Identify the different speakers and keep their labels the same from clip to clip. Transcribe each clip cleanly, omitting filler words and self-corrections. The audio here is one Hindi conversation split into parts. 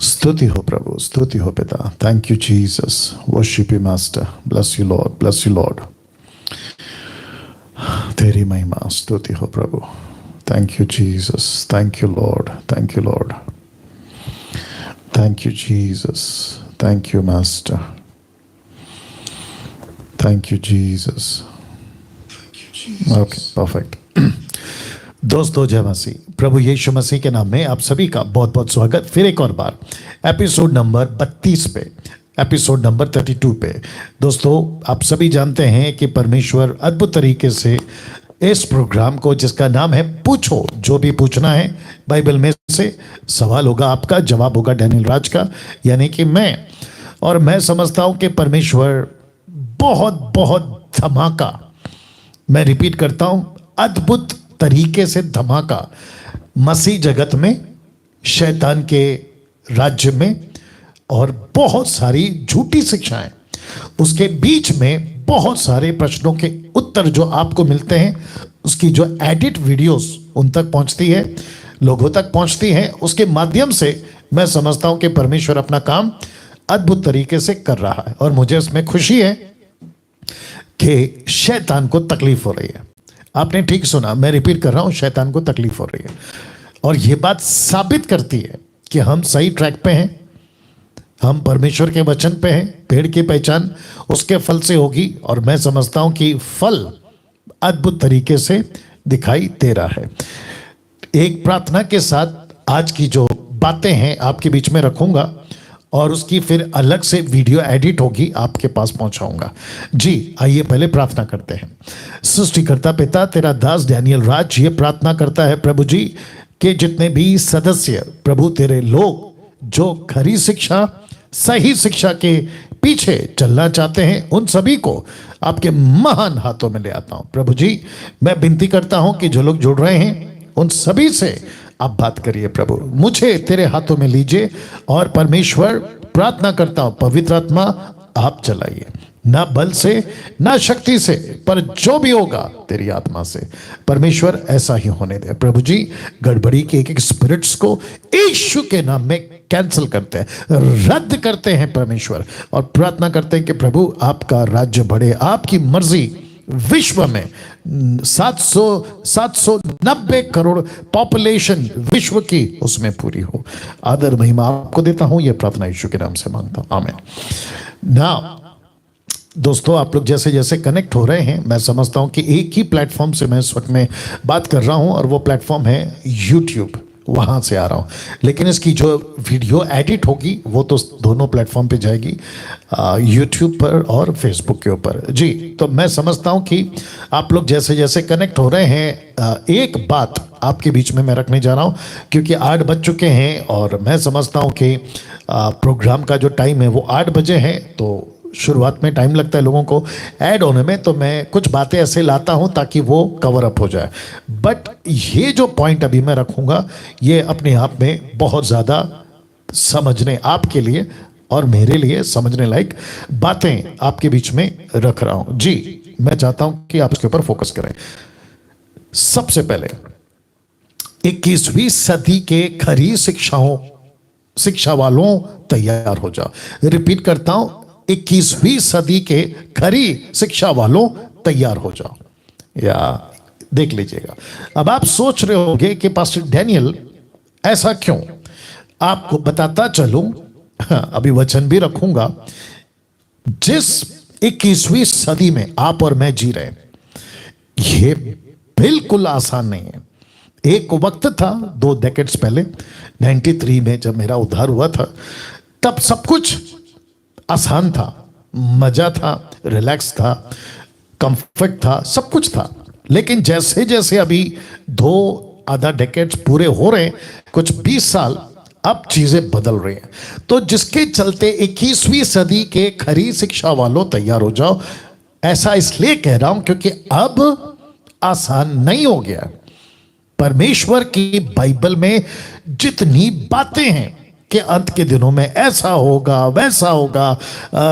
Speaker 1: स्तुति हो प्रभु, स्तुति हो पिता। Thank you Jesus, worship you master, bless you Lord, bless you Lord. तेरी महिमा, स्तुति हो प्रभु। Thank you Jesus, thank you Lord, thank you Lord, thank you Jesus, thank you master, thank you Jesus. Okay, perfect. दोस्तों जय मसीह, प्रभु यीशु मसीह के नाम में आप सभी का बहुत बहुत स्वागत फिर एक और बार एपिसोड नंबर 32 पे, एपिसोड नंबर 32 पे। दोस्तों आप सभी जानते हैं कि परमेश्वर अद्भुत तरीके से इस प्रोग्राम को, जिसका नाम है पूछो, जो भी पूछना है बाइबल में से सवाल होगा आपका, जवाब होगा डैनियल राज का, यानी कि मैं समझता हूं कि परमेश्वर बहुत बहुत धमाका, मैं रिपीट करता हूं, अद्भुत तरीके से धमाका मसीह जगत में, शैतान के राज्य में, और बहुत सारी झूठी शिक्षाएं, उसके बीच में बहुत सारे प्रश्नों के उत्तर जो आपको मिलते हैं, उसकी जो एडिट वीडियोस उन तक पहुंचती है, लोगों तक पहुंचती है, उसके माध्यम से मैं समझता हूं कि परमेश्वर अपना काम अद्भुत तरीके से कर रहा है। और मुझे इसमें खुशी है कि शैतान को तकलीफ हो रही है। आपने ठीक सुना, मैं रिपीट कर रहा हूं, शैतान को तकलीफ हो रही है। और यह बात साबित करती है कि हम सही ट्रैक पे हैं, हम परमेश्वर के वचन पे हैं। पेड़ की पहचान उसके फल से होगी, और मैं समझता हूं कि फल अद्भुत तरीके से दिखाई दे रहा है। एक प्रार्थना के साथ आज की जो बातें हैं आपके बीच में रखूंगा, और उसकी फिर अलग से वीडियो एडिट होगी, आपके पास पहुंचाऊंगा। जी आइए पहले प्रार्थना करते हैं। सृष्टिकर्ता पिता, तेरा दास डैनियल राज ये प्रार्थना करता है प्रभु जी कि जितने भी सदस्य प्रभु तेरे लोग जो खरी शिक्षा, सही शिक्षा के पीछे चलना चाहते हैं, उन सभी को आपके महान हाथों में ले आता हूं। प्रभु जी मैं विनती करता हूं कि जो लोग जुड़ रहे हैं उन सभी से आप बात करिए प्रभु, मुझे तेरे हाथों में लीजिए। और परमेश्वर प्रार्थना करता हूं, पवित्र आत्मा आप चलाइए, ना बल से ना शक्ति से, पर जो भी होगा तेरी आत्मा से। परमेश्वर ऐसा ही होने दे प्रभु जी। गड़बड़ी के एक एक स्पिरिट्स को यीशु के नाम में कैंसिल करते हैं, रद्द करते हैं परमेश्वर, और प्रार्थना करते हैं कि प्रभु आपका राज्य बढ़े, आपकी मर्जी विश्व में 790 करोड़ पॉपुलेशन विश्व की उसमें पूरी हो। आदर महिमा आपको देता हूं, यह प्रार्थना यीशु के नाम से मांगता हूं, आमीन। ना दोस्तों आप लोग जैसे जैसे कनेक्ट हो रहे हैं, मैं समझता हूं कि एक ही प्लेटफॉर्म से मैं इस वक्त में बात कर रहा हूं, और वो प्लेटफॉर्म है यूट्यूब, वहां से आ रहा हूं। लेकिन इसकी जो वीडियो एडिट होगी वो तो दोनों प्लेटफॉर्म पे जाएगी, यूट्यूब पर और फेसबुक के ऊपर। जी तो मैं समझता हूं कि आप लोग जैसे जैसे कनेक्ट हो रहे हैं, एक बात आपके बीच में मैं रखने जा रहा हूं, क्योंकि 8 बज चुके हैं, और मैं समझता हूं कि प्रोग्राम का जो टाइम है वो 8 बजे है, तो शुरुआत में टाइम लगता है लोगों को ऐड होने में, तो मैं कुछ बातें ऐसे लाता हूं ताकि वो कवर अप हो जाए। बट ये जो पॉइंट अभी मैं रखूंगा, ये अपने आप में बहुत ज़्यादा समझने आपके लिए और मेरे लिए समझने लायक बातें आपके बीच में रख रहा हूं। जी मैं चाहता हूं कि आप इसके ऊपर फोकस करें। सबसे पहले 21वीं सदी के खरी शिक्षा वालों तैयार हो जाओ। रिपीट करता हूं, 21वीं सदी के खरी शिक्षा वालों तैयार हो जाओ। या देख लीजिएगा, अब आप सोच रहे होंगे कि पास्टर डैनियल ऐसा क्यों, आपको बताता चलूं, अभी वचन भी रखूंगा। जिस 21वीं सदी में आप और मैं जी रहे हैं, ये बिल्कुल आसान नहीं है। एक वक्त था 2 डेकेड्स पहले, 93 में जब मेरा उद्धार हुआ था, तब सब कुछ आसान था, मजा था, रिलैक्स था, कंफर्ट था, सब कुछ था। लेकिन जैसे जैसे अभी 2 डेकेड्स पूरे हो रहे हैं, कुछ 20 साल, अब चीजें बदल रही हैं। तो जिसके चलते 21वीं सदी के खरी शिक्षा वालों तैयार हो जाओ। ऐसा इसलिए कह रहा हूं क्योंकि अब आसान नहीं हो गया। परमेश्वर की बाइबल में जितनी बातें हैं कि अंत के दिनों में ऐसा होगा वैसा होगा,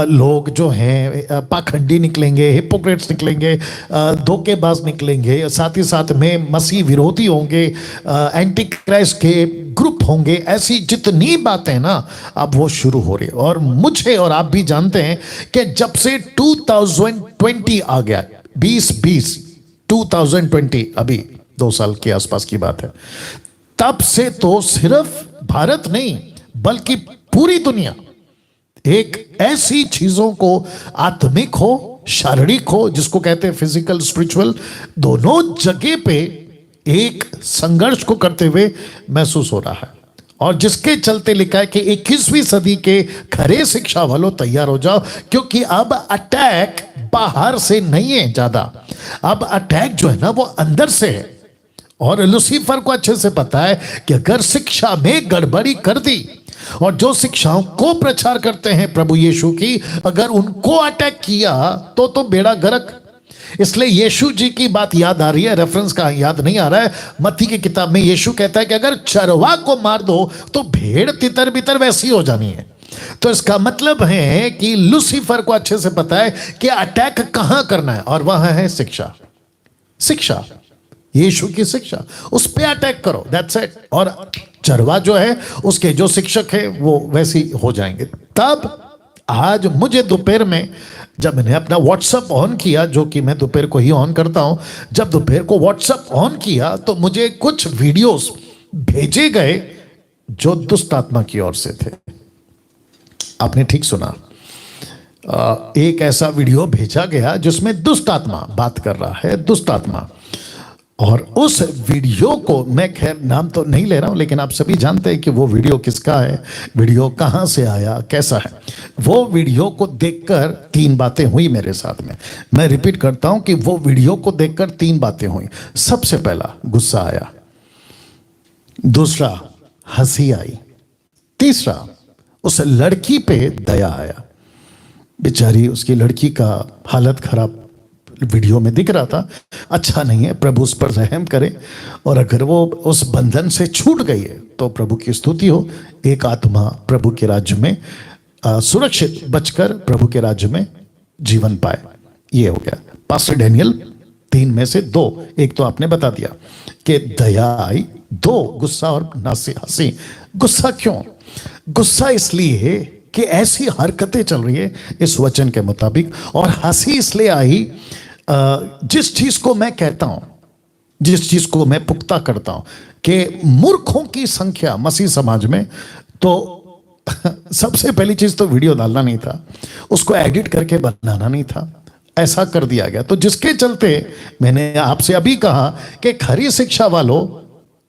Speaker 1: लोग जो हैं पाखंडी निकलेंगे, हिपोक्रेट्स निकलेंगे, धोखेबाज निकलेंगे, साथ ही साथ में मसीह विरोधी होंगे, एंटी क्राइस्ट के ग्रुप होंगे। ऐसी जितनी बातें ना अब वो शुरू हो रही है। और मुझे और आप भी जानते हैं कि जब से 2020 आ गया, 2020 2020, अभी 2 साल के आसपास की बात है, तब से तो सिर्फ भारत नहीं बल्कि पूरी दुनिया एक ऐसी चीजों को, आत्मिक हो शारीरिक हो, जिसको कहते हैं फिजिकल स्पिरिचुअल, दोनों जगह पे एक संघर्ष को करते हुए महसूस हो रहा है। और जिसके चलते लिखा है कि 21वीं सदी के खरे शिक्षा वालों तैयार हो जाओ, क्योंकि अब अटैक बाहर से नहीं है ज्यादा, अब अटैक जो है ना वो अंदर से है। और लूसीफर को अच्छे से पता है कि अगर शिक्षा में गड़बड़ी कर दी और जो शिक्षाओं को प्रचार करते हैं प्रभु यीशु की, अगर उनको अटैक किया तो बेड़ा गर्क। इसलिए यीशु जी की बात याद आ रही है, रेफरेंस का याद नहीं आ रहा है। मत्ती की किताब में यीशु कहता है कि अगर चरवा को मार दो तो भेड़ तितर बितर वैसी हो जानी है। तो इसका मतलब है कि लूसीफर को अच्छे से पता है कि अटैक कहां करना है, और वह है शिक्षा। शिक्षा, यीशु की शिक्षा, उस पे अटैक करो, दैट्स इट। और चरवा जो है उसके जो शिक्षक है वो वैसे हो जाएंगे। तब आज मुझे दोपहर में जब मैंने अपना व्हाट्सएप ऑन किया, जो कि मैं दोपहर को ही ऑन करता हूं, जब दोपहर को व्हाट्सएप ऑन किया तो मुझे कुछ वीडियोस भेजे गए जो दुष्ट आत्मा की ओर से थे। आपने ठीक सुना, एक ऐसा वीडियो भेजा गया जिसमें दुष्ट आत्मा बात कर रहा है, दुष्ट आत्मा। और उस वीडियो को मैं खैर नाम तो नहीं ले रहा हूं, लेकिन आप सभी जानते हैं कि वो वीडियो किसका है, वीडियो कहां से आया, कैसा है। वो वीडियो को देखकर 3 बातें हुई मेरे साथ में। मैं रिपीट करता हूं कि वो वीडियो को देखकर 3 बातें हुई। सबसे पहला गुस्सा आया, दूसरा हंसी आई, तीसरा उस लड़की पे दया आया। बेचारी, उसकी लड़की का हालत खराब वीडियो में दिख रहा था, अच्छा नहीं है, प्रभु उस पर रहम करे। और अगर वो उस बंधन से छूट गई है तो प्रभु की स्तुति हो, एक आत्मा प्रभु के राज्य में सुरक्षित बचकर प्रभु के राज्य में जीवन पाए। ये हो गया पास्टर डैनियल, 3 में से 2, एक तो आपने बता दिया कि दया आई, 2 गुस्सा और हंसी। गुस्सा क्यों? गुस्सा इसलिए कि ऐसी हरकतें चल रही है इस वचन के मुताबिक, और हंसी इसलिए आई जिस चीज को मैं कहता हूं, जिस चीज को मैं पुख्ता करता हूं कि मूर्खों की संख्या मसीह समाज में, तो सबसे पहली चीज तो वीडियो डालना नहीं था, उसको एडिट करके बनाना नहीं था, ऐसा कर दिया गया। तो जिसके चलते मैंने आपसे अभी कहा कि खरी शिक्षा वालों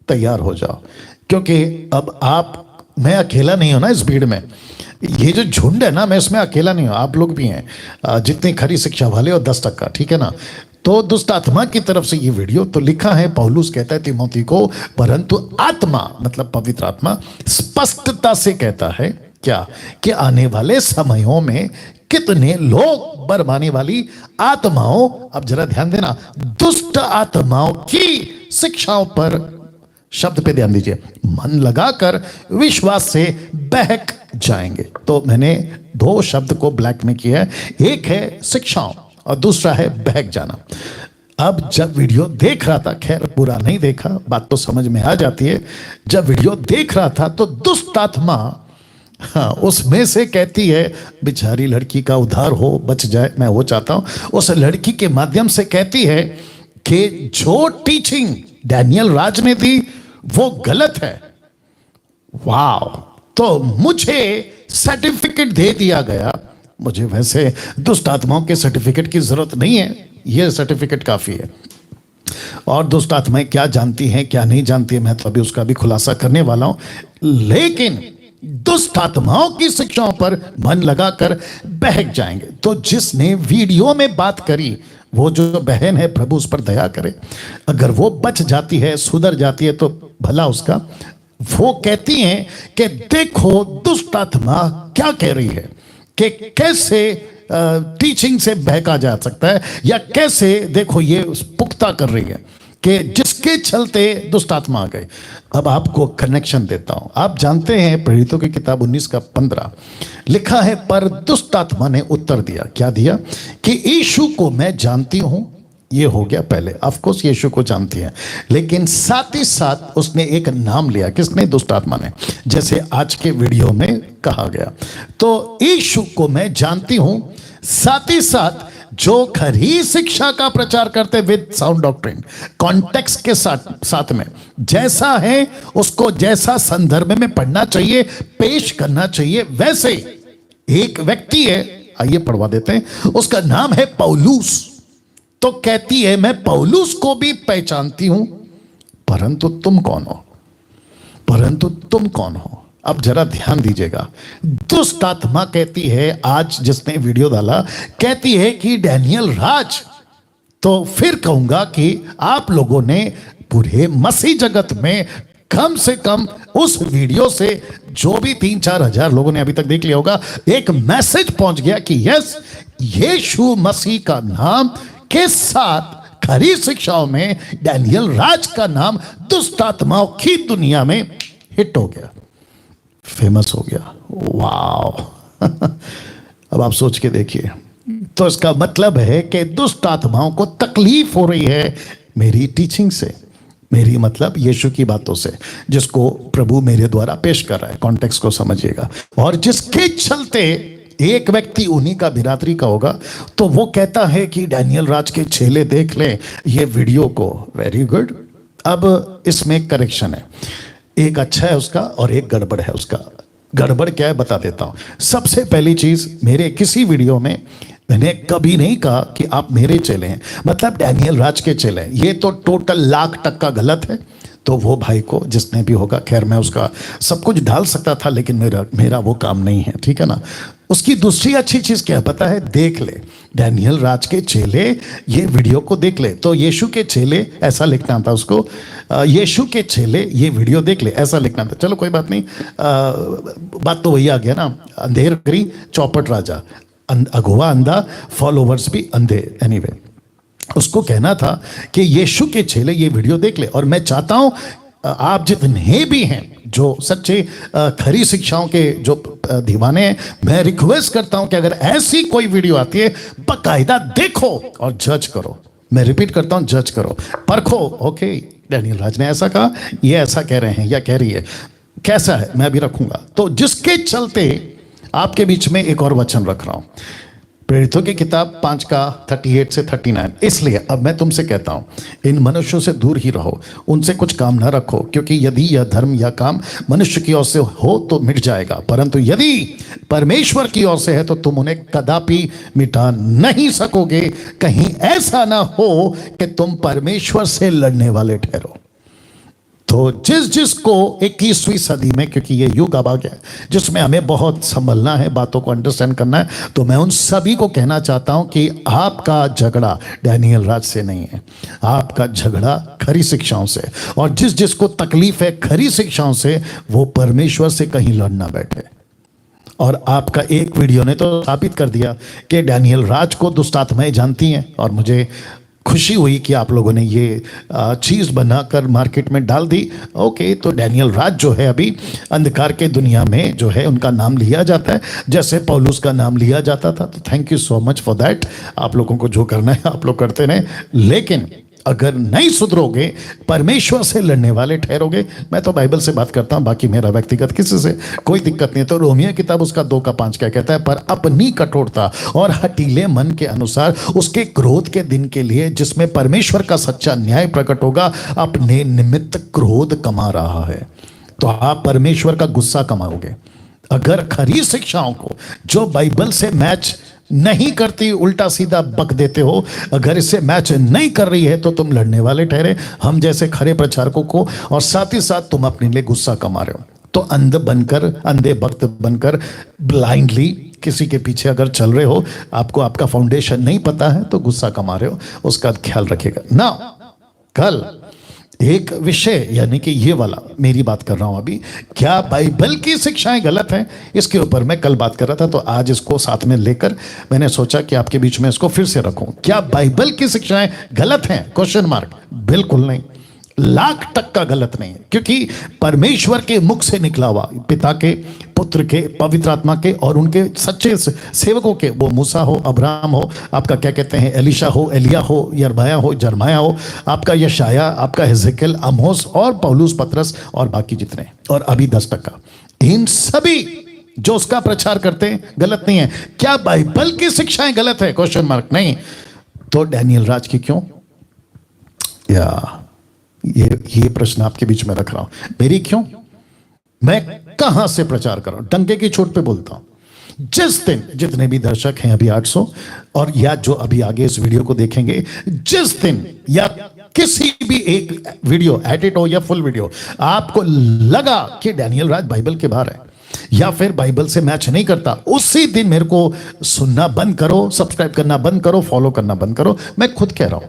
Speaker 1: तैयार हो जाओ, क्योंकि अब मैं अकेला नहीं हूं ना इस भीड़ में। ये जो झुंड है ना, मैं इसमें अकेला नहीं हूं, आप लोग भी हैं जितने खरी शिक्षा वाले, और 10%, ठीक है ना। तो दुष्ट आत्मा की तरफ से ये वीडियो तो लिखा है, पौलुस कहता है तिमोथी को, परंतु आत्मा मतलब पवित्र आत्मा स्पष्टता से कहता है क्या, कि आने वाले समयों में कितने लोग बरमाने वाली आत्माओं, अब जरा ध्यान देना, दुष्ट आत्माओं की शिक्षाओं पर, शब्द पे ध्यान दीजिए, मन लगाकर विश्वास से बहक जाएंगे। तो मैंने 2 शब्द को ब्लैक में किया है, एक है शिक्षाओं और दूसरा है बहक जाना। अब जब वीडियो देख रहा था, खैर पूरा नहीं देखा, बात तो समझ में आ जाती है, जब वीडियो देख रहा था तो दुष्ट आत्मा उसमें से कहती है, बेचारी लड़की का उद्धार हो, बच जाए, मैं वो चाहता हूं। उस लड़की के माध्यम से कहती है कि जो टीचिंग डैनियल राज ने दी वो गलत है। वाह! तो मुझे सर्टिफिकेट दे दिया गया। मुझे वैसे दुष्ट आत्माओं के सर्टिफिकेट की जरूरत नहीं है, यह सर्टिफिकेट काफी है। और दुष्ट आत्माएं क्या जानती हैं क्या नहीं जानती है, मैं तो अभी उसका भी खुलासा करने वाला हूं। लेकिन दुष्ट आत्माओं की शिक्षाओं पर मन लगाकर बहक जाएंगे। तो जिसने वीडियो में बात करी, वो जो बहन है, प्रभु उस पर दया करे, अगर वो बच जाती है, सुधर जाती है तो भला उसका। वो कहती हैं कि देखो दुष्ट आत्मा क्या कह रही है, कि कैसे टीचिंग से बहका जा सकता है, या कैसे देखो ये पुख्ता कर रही है कि जिसके चलते दुष्ट आत्मा आ गए। अब आपको कनेक्शन देता हूं। आप जानते हैं प्रेरितों की किताब 19 का 15 लिखा है, पर दुष्ट आत्मा ने उत्तर दिया, क्या दिया, कि यीशु को मैं जानती हूं। ये हो गया पहले, ऑफ कोर्स यीशु को जानती है, लेकिन साथ ही साथ उसने एक नाम लिया। किसने? दुष्ट आत्मा ने, जैसे आज के वीडियो में कहा गया। तो यीशु को मैं जानती हूं, साथ ही साथ जो खरी शिक्षा का प्रचार करते विद साउंड डॉक्ट्रिन, कॉन्टेक्स्ट के साथ में जैसा है उसको जैसा संदर्भ में पढ़ना चाहिए, पेश करना चाहिए, वैसे एक व्यक्ति है, आइए पढ़वा देते हैं, उसका नाम है पौलुस। तो कहती है, मैं पौलुस को भी पहचानती हूं, परंतु तुम कौन हो? परंतु तुम कौन हो? अब जरा ध्यान दीजिएगा। दुष्ट आत्मा कहती है, आज जिसने वीडियो डाला, कहती है कि डैनियल राज। तो फिर कहूंगा कि आप लोगों ने पूरे मसीह जगत में कम से कम उस वीडियो से जो भी 3-4 हजार लोगों ने अभी तक देख लिया होगा, एक मैसेज पहुंच गया कि यस, यीशु मसीह का नाम के साथ खरी शिक्षाओं में डैनियल राज का नाम दुष्ट आत्माओं की दुनिया में हिट हो गया, फेमस हो गया। वाह! अब आप सोच के देखिए। तो इसका मतलब है कि दुष्ट आत्माओं को तकलीफ हो रही है मेरी टीचिंग से, मेरी मतलब यीशु की बातों से, जिसको प्रभु मेरे द्वारा पेश कर रहा है। कॉन्टेक्स्ट को समझिएगा। और जिसके चलते एक व्यक्ति उन्हीं का बिरादरी का होगा, तो वो कहता है कि डैनियल राज के चेले देख लें ये वीडियो को। Very good. अब इसमें करेक्शन है, एक अच्छा है उसका और एक गड़बड़ है उसका। गड़बड़ क्या है बता देता हूं। सबसे पहली चीज, मेरे किसी वीडियो में मैंने कभी नहीं कहा कि आप मेरे चेले हैं, मतलब डैनियल राज के चेले हैं। ये तो टोटल 1,00,000% गलत है। तो वो भाई को जिसने भी होगा, खैर मैं उसका सब कुछ डाल सकता था, लेकिन मेरा वो काम नहीं है, ठीक है ना। उसकी दूसरी अच्छी चीज क्या है पता है? देख ले, डैनियल राज के चेले ये वीडियो को देख ले। तो यीशु के चेले ऐसा लिखना था उसको, यीशु के चेले ये वीडियो देख ले, ऐसा लिखना था। चलो कोई बात नहीं, बात तो वही आ गया ना, अंधेर करी चौपट राजा, अगुआ अंधा, फॉलोवर्स भी अंधे। एनीवे, उसको कहना था कि यीशु के चेले ये वीडियो देख ले। और मैं चाहता हूं आप जितने भी हैं जो सच्चे खरी शिक्षाओं के जो दीवाने हैं, मैं रिक्वेस्ट करता हूं कि अगर ऐसी कोई वीडियो आती है, बकायदा देखो और जज करो। मैं रिपीट करता हूं, जज करो, परखो। ओके, डैनियल राज ने ऐसा कहा, ये ऐसा कह रहे हैं या कह रही है, कैसा है, मैं अभी रखूंगा। तो जिसके चलते आपके बीच में एक और वचन रख रहा हूं, प्रेरितों की किताब 5:38 से 39। इसलिए अब मैं तुमसे कहता हूं, इन मनुष्यों से दूर ही रहो, उनसे कुछ काम ना रखो, क्योंकि यदि यह धर्म या काम मनुष्य की ओर से हो तो मिट जाएगा, परंतु यदि परमेश्वर की ओर से है तो तुम उन्हें कदापि मिटा नहीं सकोगे। कहीं ऐसा ना हो कि तुम परमेश्वर से लड़ने वाले ठहरो। तो जिसको 21वीं सदी में, क्योंकि ये युग अब आ गया जिसमें हमें बहुत संभलना है, बातों को अंडरस्टैंड करना है, तो मैं उन सभी को कहना चाहता हूं कि आपका झगड़ा डैनियल राज से नहीं है, आपका झगड़ा खरी शिक्षाओं से। और जिसको तकलीफ है खरी शिक्षाओं से, वो परमेश्वर से कहीं लड़ना बैठे। और आपका एक वीडियो ने तो साबित कर दिया कि डैनियल राज को दुष्ट आत्माएं जानती हैं। और मुझे खुशी हुई कि आप लोगों ने ये चीज़ बनाकर मार्केट में डाल दी। ओके, तो डैनियल राज जो है अभी अंधकार के दुनिया में जो है उनका नाम लिया जाता है, जैसे पौलुस का नाम लिया जाता था। तो thank you so much for that. आप लोगों को जो करना है आप लोग करते रहें, लेकिन अगर नहीं सुधरोगे, परमेश्वर से लड़ने वाले ठहरोगे। मैं तो बाइबल से बात करता हूं, बाकी मेरा व्यक्तिगत किसी से कोई दिक्कत नहीं। तो रोमियो किताब उसका 2:5 क्या कहता है? पर अपनी कठोरता और हठीले मन के अनुसार उसके क्रोध के दिन के लिए, जिसमें परमेश्वर का सच्चा न्याय प्रकट होगा, अपने निमित्त क्रोध कमा रहा है। तो आप परमेश्वर का गुस्सा कमाओगे अगर खरी शिक्षाओं को जो बाइबल से मैच नहीं करती, उल्टा सीधा बक देते हो। अगर इससे मैच नहीं कर रही है तो तुम लड़ने वाले ठहरे, हम जैसे खरे प्रचारकों को, और साथ ही साथ तुम अपने लिए गुस्सा कमा रहे हो। तो अंध बनकर, अंधे भक्त बनकर ब्लाइंडली किसी के पीछे अगर चल रहे हो, आपको आपका फाउंडेशन नहीं पता है, तो गुस्सा कमा रहे हो, उसका ख्याल रखिएगा ना। कल एक विषय, यानी कि ये वाला मेरी बात कर रहा हूं अभी, क्या बाइबल की शिक्षाएं गलत हैं, इसके ऊपर मैं कल बात कर रहा था। तो आज इसको साथ में लेकर मैंने सोचा कि आपके बीच में इसको फिर से रखूं। क्या बाइबल की शिक्षाएं गलत हैं? Question mark. बिल्कुल नहीं। 1,00,000% गलत नहीं है, क्योंकि परमेश्वर के मुख से निकला हुआ, पिता के, पुत्र के, पवित्र आत्मा के और उनके सच्चे सेवकों के, वो मूसा हो, अब्राहम हो, आपका क्या कहते हैं एलिशा हो, एलिया हो, यरमाया हो, जरमाया हो, आपका यशाया, आपका हिजकियेल, आमोस और पौलुस, पतरस और बाकी जितने, और अभी 10%, इन सभी जो उसका प्रचार करते हैं गलत नहीं है। क्या बाइबल की शिक्षाएं गलत है? Question mark. नहीं। तो डैनियल राज की क्यों? या ये प्रश्न आपके बीच में रख रहा हूं। मेरी क्यों? मैं कहां से प्रचार कर रहा हूं? डंके की चोट पे बोलता हूं। जिस दिन जितने भी दर्शक हैं अभी 800 और या जो अभी आगे इस वीडियो को देखेंगे, जिस दिन या किसी भी एक वीडियो एडिट हो या फुल वीडियो आपको लगा कि डैनियल राज बाइबल के बाहर है या फिर बाइबल से मैच नहीं करता, उसी दिन मेरे को सुनना बंद करो, सब्सक्राइब करना बंद करो, फॉलो करना बंद करो। मैं खुद कह रहा हूं।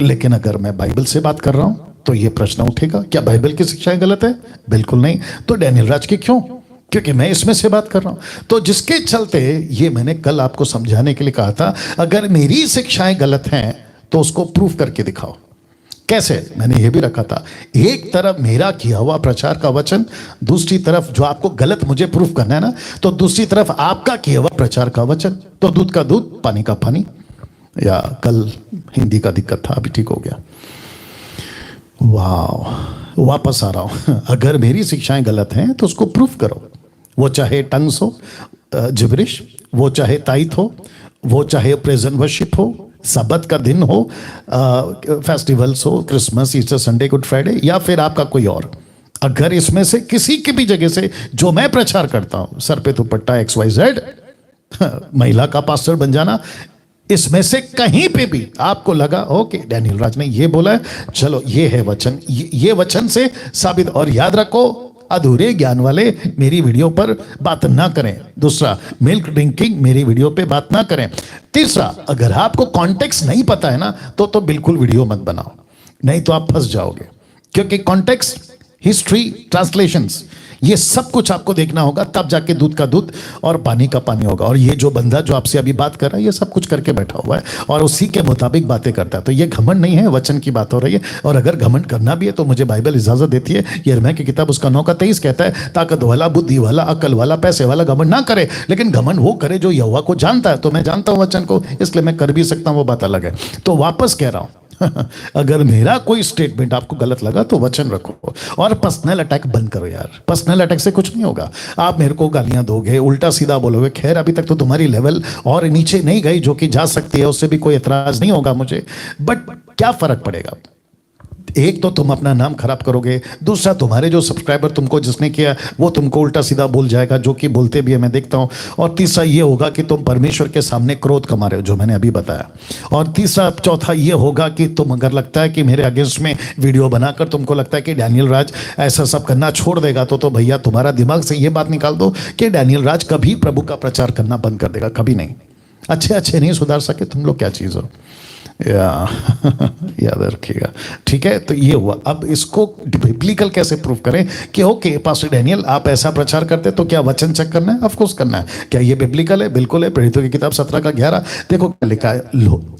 Speaker 1: लेकिन अगर मैं बाइबल से बात कर रहा हूं तो यह प्रश्न उठेगा, क्या बाइबल की शिक्षाएं गलत है? बिल्कुल नहीं। तो डैनियल राज की क्यों? क्योंकि मैं इसमें से बात कर रहा हूं। तो जिसके चलते ये मैंने कल आपको समझाने के लिए कहा था, अगर मेरी शिक्षाएं गलत हैं तो उसको प्रूफ करके दिखाओ। कैसे? मैंने ये भी रखा था, एक तरफ मेरा किया हुआ प्रचार का वचन, दूसरी तरफ जो आपको गलत मुझे प्रूफ करना है ना, तो दूसरी तरफ आपका किया हुआ प्रचार का वचन। तो दूध का दूध, पानी का पानी। या कल हिंदी का दिक्कत था, अभी ठीक हो गया। वाह, वापस आ रहा हूं। अगर मेरी शिक्षाएं गलत हैं तो उसको प्रूफ करो। वो चाहे टंग्स हो, जिब्रिश, वो चाहे ताइत हो, वो चाहे प्रेजेंट वर्शिप हो, सबत का दिन हो, फेस्टिवल्स हो, Christmas, Easter Sunday, good Friday, या फिर आपका कोई और। अगर इसमें से किसी की भी जगह से जो मैं प्रचार करता हूं, सर पे दुपट्टा XYZ, महिला का पास्टर बन जाना, इसमें से कहीं पे भी आपको लगा ओके डैनियल राज ने ये बोला है, चलो ये है वचन, ये वचन से साबित। और याद रखो, अधूरे ज्ञान वाले मेरी वीडियो पर बात ना करें। दूसरा, मिल्क ड्रिंकिंग मेरी वीडियो पे बात ना करें। तीसरा, अगर आपको कॉन्टेक्स्ट नहीं पता है ना तो बिल्कुल वीडियो मत बनाओ, नहीं तो आप फंस जाओगे। क्योंकि कॉन्टेक्स्ट, हिस्ट्री, ट्रांसलेशंस, ये सब कुछ आपको देखना होगा, तब जाके दूध का दूध और पानी का पानी होगा। और ये जो बंदा जो आपसे अभी बात कर रहा है, ये सब कुछ करके बैठा हुआ है और उसी के मुताबिक बातें करता है। तो ये घमंड नहीं है, वचन की बात हो रही है। और अगर घमंड करना भी है तो मुझे बाइबल इजाजत देती है। यिर्मयाह की किताब उसका 9:23 कहता है, ताकत वाला, बुद्धि वाला, अकल वाला, पैसे वाला घमंड ना करे, लेकिन घमंड वो करे जो यहोवा को जानता है। तो मैं जानता हूं वचन को, इसलिए मैं कर भी सकता हूं, वो बात अलग है। तो वापस कह रहा हूं, अगर मेरा कोई स्टेटमेंट आपको गलत लगा तो वचन रखो और पर्सनल अटैक बंद करो यार। पर्सनल अटैक से कुछ नहीं होगा। आप मेरे को गालियां दोगे, उल्टा सीधा बोलोगे, खैर अभी तक तो तुम्हारी लेवल और नीचे नहीं गई, जो कि जा सकती है, उससे भी कोई एतराज नहीं होगा मुझे। बट क्या फर्क पड़ेगा? एक तो तुम अपना नाम खराब करोगे, दूसरा तुम्हारे जो सब्सक्राइबर तुमको जिसने किया वो तुमको उल्टा सीधा बोल जाएगा, जो कि बोलते भी है, मैं देखता हूं। और तीसरा ये होगा कि तुम परमेश्वर के सामने क्रोध कमा रहे हो, जो मैंने अभी बताया। और तीसरा चौथा ये होगा कि तुम अगर लगता है कि मेरे अगेंस्ट में वीडियो बनाकर तुमको लगता है कि डैनियल राज ऐसा सब करना छोड़ देगा, तो भैया तुम्हारा दिमाग से ये बात निकाल दो कि डैनियल राज कभी प्रभु का प्रचार करना बंद कर देगा, कभी नहीं। अच्छे नहीं सुधार सके तुम लोग, क्या चीज़ हो, याद रखिएगा। ठीक है, तो ये हुआ। अब इसको बिब्लिकल कैसे प्रूफ करें कि ओके पास्टर डैनियल आप ऐसा प्रचार करते, तो क्या वचन चेक करना है? ऑफ कोर्स करना है। क्या ये बिब्लिकल है? बिल्कुल है। प्रेरितों की किताब 17:11 देखो क्या लिखा है।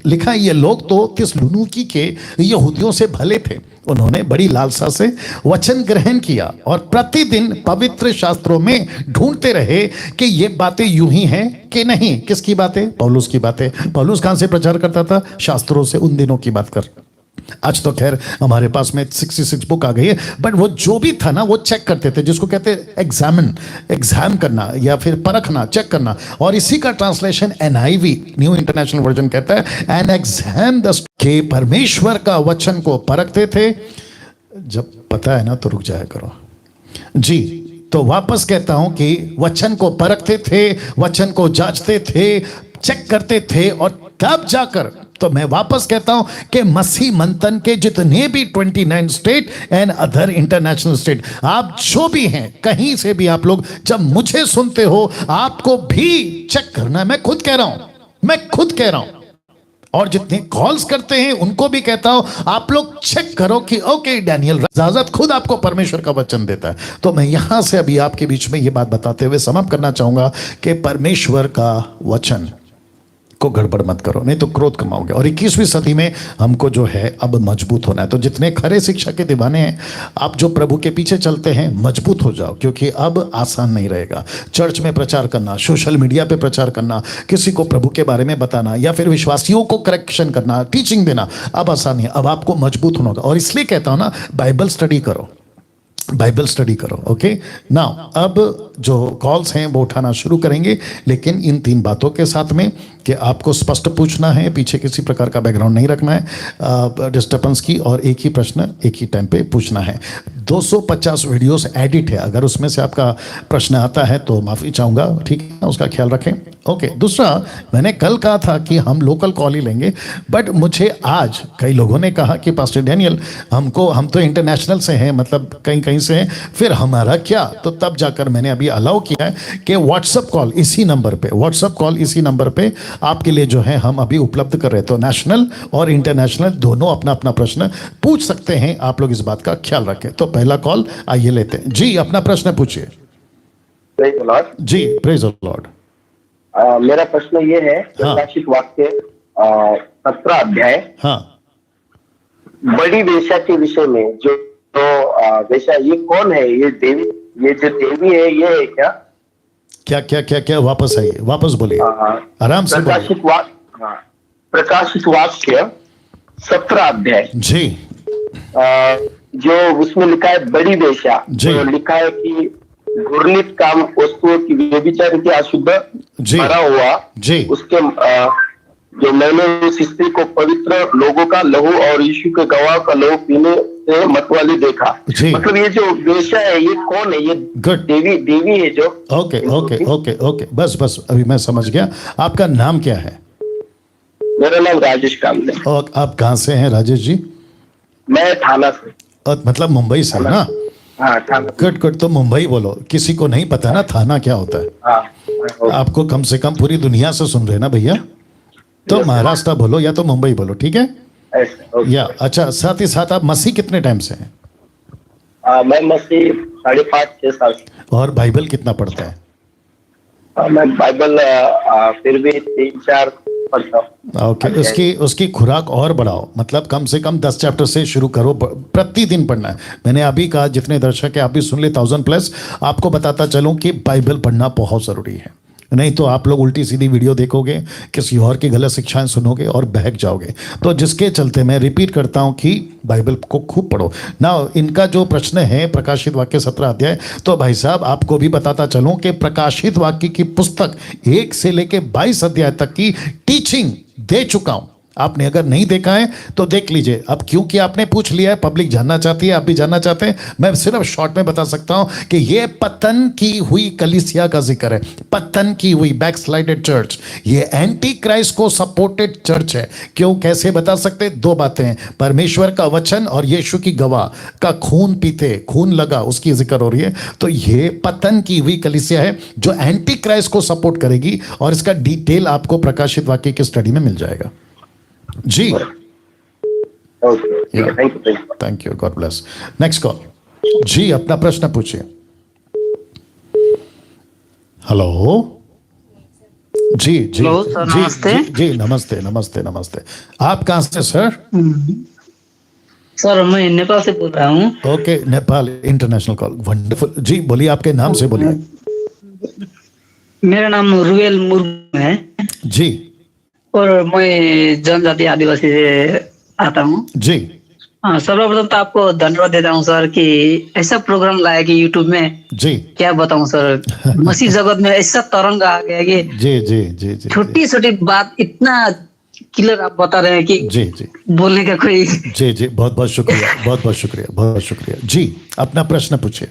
Speaker 1: लिखा है, ये लोग तो थिस्सलुनीकि के यहूदियों से भले थे, उन्होंने बड़ी लालसा से वचन ग्रहण किया और प्रतिदिन पवित्र शास्त्रों में ढूंढते रहे कि ये बातें यूं ही हैं कि नहीं। किसकी बातें? पौलुस की बातें। पौलुस कहां से प्रचार करता था? शास्त्रों से। उन दिनों की बात कर। आज तो खैर हमारे पास में 66 बुक आ गई है, बट वो जो भी था ना वो चेक करते थे, जिसको कहते हैं एग्जाम करना या फिर परखना, चेक करना। और इसी का translation NIV, new international version, कहता है एन एग्जाम द, के परमेश्वर का वचन को परखते थे। जब पता है ना तो रुक जाया करो जी। तो वापस कहता हूं कि वचन को परखते थे, वचन को जांचते थे, चेक करते थे। और तब जाकर, तो मैं वापस कहता हूं कि मसीह मंथन के जितने भी 29 state and other international state, आप जो भी हैं, कहीं से भी आप लोग जब मुझे सुनते हो, आपको भी चेक करना है। मैं खुद कह रहा हूं और जितने कॉल्स करते हैं उनको भी कहता हूं, आप लोग चेक करो कि ओके डैनियल इजाजत खुद आपको परमेश्वर का वचन देता है। तो मैं यहां से अभी आपके बीच में ये बात बताते हुए समाप्त करना चाहूंगा कि परमेश्वर का वचन को गड़बड़ मत करो, नहीं तो क्रोध कमाओगे। और 21वीं सदी में हमको जो है अब मजबूत होना है। तो जितने खरे शिक्षा के दीवाने हैं, आप जो प्रभु के पीछे चलते हैं, मजबूत हो जाओ, क्योंकि अब आसान नहीं रहेगा। चर्च में प्रचार करना, सोशल मीडिया पे प्रचार करना, किसी को प्रभु के बारे में बताना, या फिर विश्वासियों को करेक्शन करना, टीचिंग देना, अब आसान नहीं है। अब आपको मजबूत होना होगा। और इसलिए कहता हूं ना, बाइबल स्टडी करो, बाइबल स्टडी करो। ओके नाउ, अब जो कॉल्स हैं वो उठाना शुरू करेंगे, लेकिन इन 3 बातों के साथ में कि आपको स्पष्ट पूछना है, पीछे किसी प्रकार का बैकग्राउंड नहीं रखना है डिस्टर्बेंस की, और एक ही प्रश्न एक ही टाइम पे पूछना है। 250 वीडियोस एडिट है, अगर उसमें से आपका प्रश्न आता है तो माफ़ी चाहूँगा, ठीक है, उसका ख्याल रखें। ओके दूसरा, मैंने कल कहा था कि हम लोकल कॉल ही लेंगे, बट मुझे आज कई लोगों ने कहा कि पास्टर डैनियल, हम तो इंटरनेशनल से हैं, मतलब कहीं कहीं से हैं, फिर हमारा क्या? तो तब जाकर मैंने अभी अलाउ किया है कि व्हाट्सएप कॉल इसी नंबर पे आपके लिए जो है हम अभी उपलब्ध कर रहे हैं। तो नेशनल और इंटरनेशनल दोनों अपना अपना प्रश्न पूछ सकते हैं, आप लोग इस बात का ख्याल रखें। तो पहला कॉल आइए लेते हैं। जी अपना प्रश्न पूछिए।
Speaker 2: Praise the lord.
Speaker 1: जी प्रेज द लॉर्ड।
Speaker 2: मेरा प्रश्न ये है, प्रकाशित वाक्य 17 अध्याय,
Speaker 1: हाँ,
Speaker 2: बड़ी वेश्या के विषय में, जो वेश्या ये कौन है? ये देवी, ये जो देवी है ये है क्या?
Speaker 1: क्या वापस आइए, वापस बोलिए, आराम से बोलिए।
Speaker 2: प्रकाशित वाक्य 17 अध्याय
Speaker 1: जी,
Speaker 2: जो उसमें लिखा है बड़ी वेश्या, जो लिखा है कि घृणित काम वस्तुओं की व्यभिचार की अशुद्ध भरा हुआ
Speaker 1: जी,
Speaker 2: उसके जो मैंने उस स्त्री को पवित्र लोगों का लहू और यीशु के गवाह का लहू पीने से मतवाली देखा। मतलब ये जो वेश्या है ये कौन है? ये देवी है जो।
Speaker 1: ओके बस अभी मैं समझ गया। आपका नाम क्या है?
Speaker 2: मेरा नाम राजेश कामले।
Speaker 1: और आप कहाँ से हैं राजेश जी?
Speaker 2: मैं थाना से।
Speaker 1: मतलब मुंबई से ना?
Speaker 2: हाँ थाना।
Speaker 1: गुड, तो मुंबई बोलो, किसी को नहीं पता ना थाना क्या होता है।
Speaker 2: हाँ,
Speaker 1: आपको कम से कम पूरी दुनिया से सुन रहे ना भैया, तो महाराष्ट्र बोलो या तो मुंबई बोलो, ठीक है? या अच्छा, साथ ही साथ आप मसीह कितने टाइम से हैं?
Speaker 2: मैं मसीह 5.5-6 साल से।
Speaker 1: और बाइबल कितना पढ़ता है?
Speaker 2: मैं बाइबल फिर भी 3-4 पढ़ता हूँ।
Speaker 1: ओके, उसकी खुराक और बढ़ाओ, मतलब कम से कम 10 चैप्टर से शुरू करो, प्रतिदिन पढ़ना है। मैंने अभी कहा, जितने दर्शक है आप भी सुन ले, 1000+। आपको बताता चलूं कि बाइबल पढ़ना बहुत जरूरी है, नहीं तो आप लोग उल्टी सीधी वीडियो देखोगे, किसी और की गलत शिक्षाएं सुनोगे और बहक जाओगे। तो जिसके चलते मैं रिपीट करता हूं कि बाइबल को खूब पढ़ो ना। इनका जो प्रश्न है प्रकाशित वाक्य 17 अध्याय, तो भाई साहब आपको भी बताता चलूं कि प्रकाशित वाक्य की पुस्तक 1 से लेके 22 अध्याय तक की टीचिंग दे चुका हूं। आपने अगर नहीं देखा है तो देख लीजिए। अब क्योंकि आपने पूछ लिया है, पब्लिक जानना चाहती है, आप भी जानना चाहते हैं, मैं सिर्फ शॉर्ट में बता सकता हूं कि यह पतन की हुई कलीसिया का जिक्र है। पतन की हुई, बैकस्लाइडेड चर्च, ये एंटी क्राइस्ट को सपोर्टेड चर्च है। क्यों, कैसे बता सकते? 2 बातें हैं, परमेश्वर का वचन और यीशु की गवाह का खून पीते, खून लगा, उसकी जिक्र हो रही है। तो ये पतन की हुई कलीसिया है जो एंटी क्राइस्ट को सपोर्ट करेगी, और इसका डिटेल आपको प्रकाशित वाक्य की स्टडी में मिल जाएगा। जी thank you, God bless. Next call. जी अपना प्रश्न पूछिए। हेलो जी जी
Speaker 3: सर, नमस्ते।
Speaker 1: जी नमस्ते। आप कहाँ से सर?
Speaker 3: सर मैं नेपाल से बोल रहा हूँ।
Speaker 1: Okay, Nepal, international call, wonderful. जी बोलिए, आपके नाम से बोलिए।
Speaker 3: मेरा नाम रुएल मुर्मू है
Speaker 1: जी,
Speaker 3: और मैं जनजाति आदिवासी से आता हूँ
Speaker 1: जी।
Speaker 3: हाँ, सर्वप्रथम तो आपको धन्यवाद देता हूँ सर कि ऐसा प्रोग्राम लाया कि यूट्यूब में।
Speaker 1: जी
Speaker 3: क्या बताऊँ सर, मसीह जगत में ऐसा तरंग आ गया कि
Speaker 1: जी
Speaker 3: छोटी बात इतना क्लियर आप बता रहे हैं कि
Speaker 1: जी
Speaker 3: बोलने का कोई।
Speaker 1: जी बहुत शुक्रिया। जी अपना प्रश्न पूछिए।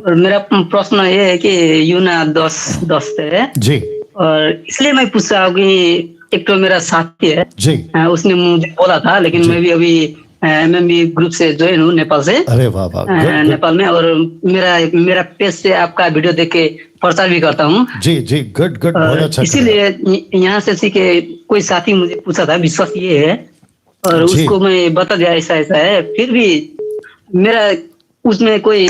Speaker 3: और मेरा प्रश्न ये है कि यूना 10 है
Speaker 1: जी,
Speaker 3: और इसलिए मैं पूछ रहा हूँ कि एक तो मेरा साथी है
Speaker 1: जी,
Speaker 3: उसने मुझे बोला था, लेकिन मैं भी अभी एमएमबी ग्रुप से ज्वाइन हूँ नेपाल से।
Speaker 1: अरे वाह वाह,
Speaker 3: नेपाल में, और मेरा पेज से आपका वीडियो देख के प्रचार भी करता हूँ।
Speaker 1: जी गुड, बहुत अच्छा।
Speaker 3: इसीलिए यहाँ से सीखे कोई साथी मुझे पूछा था, विश्वास ये है, और उसको मैं बता दिया ऐसा है। फिर भी मेरा उसमें कोई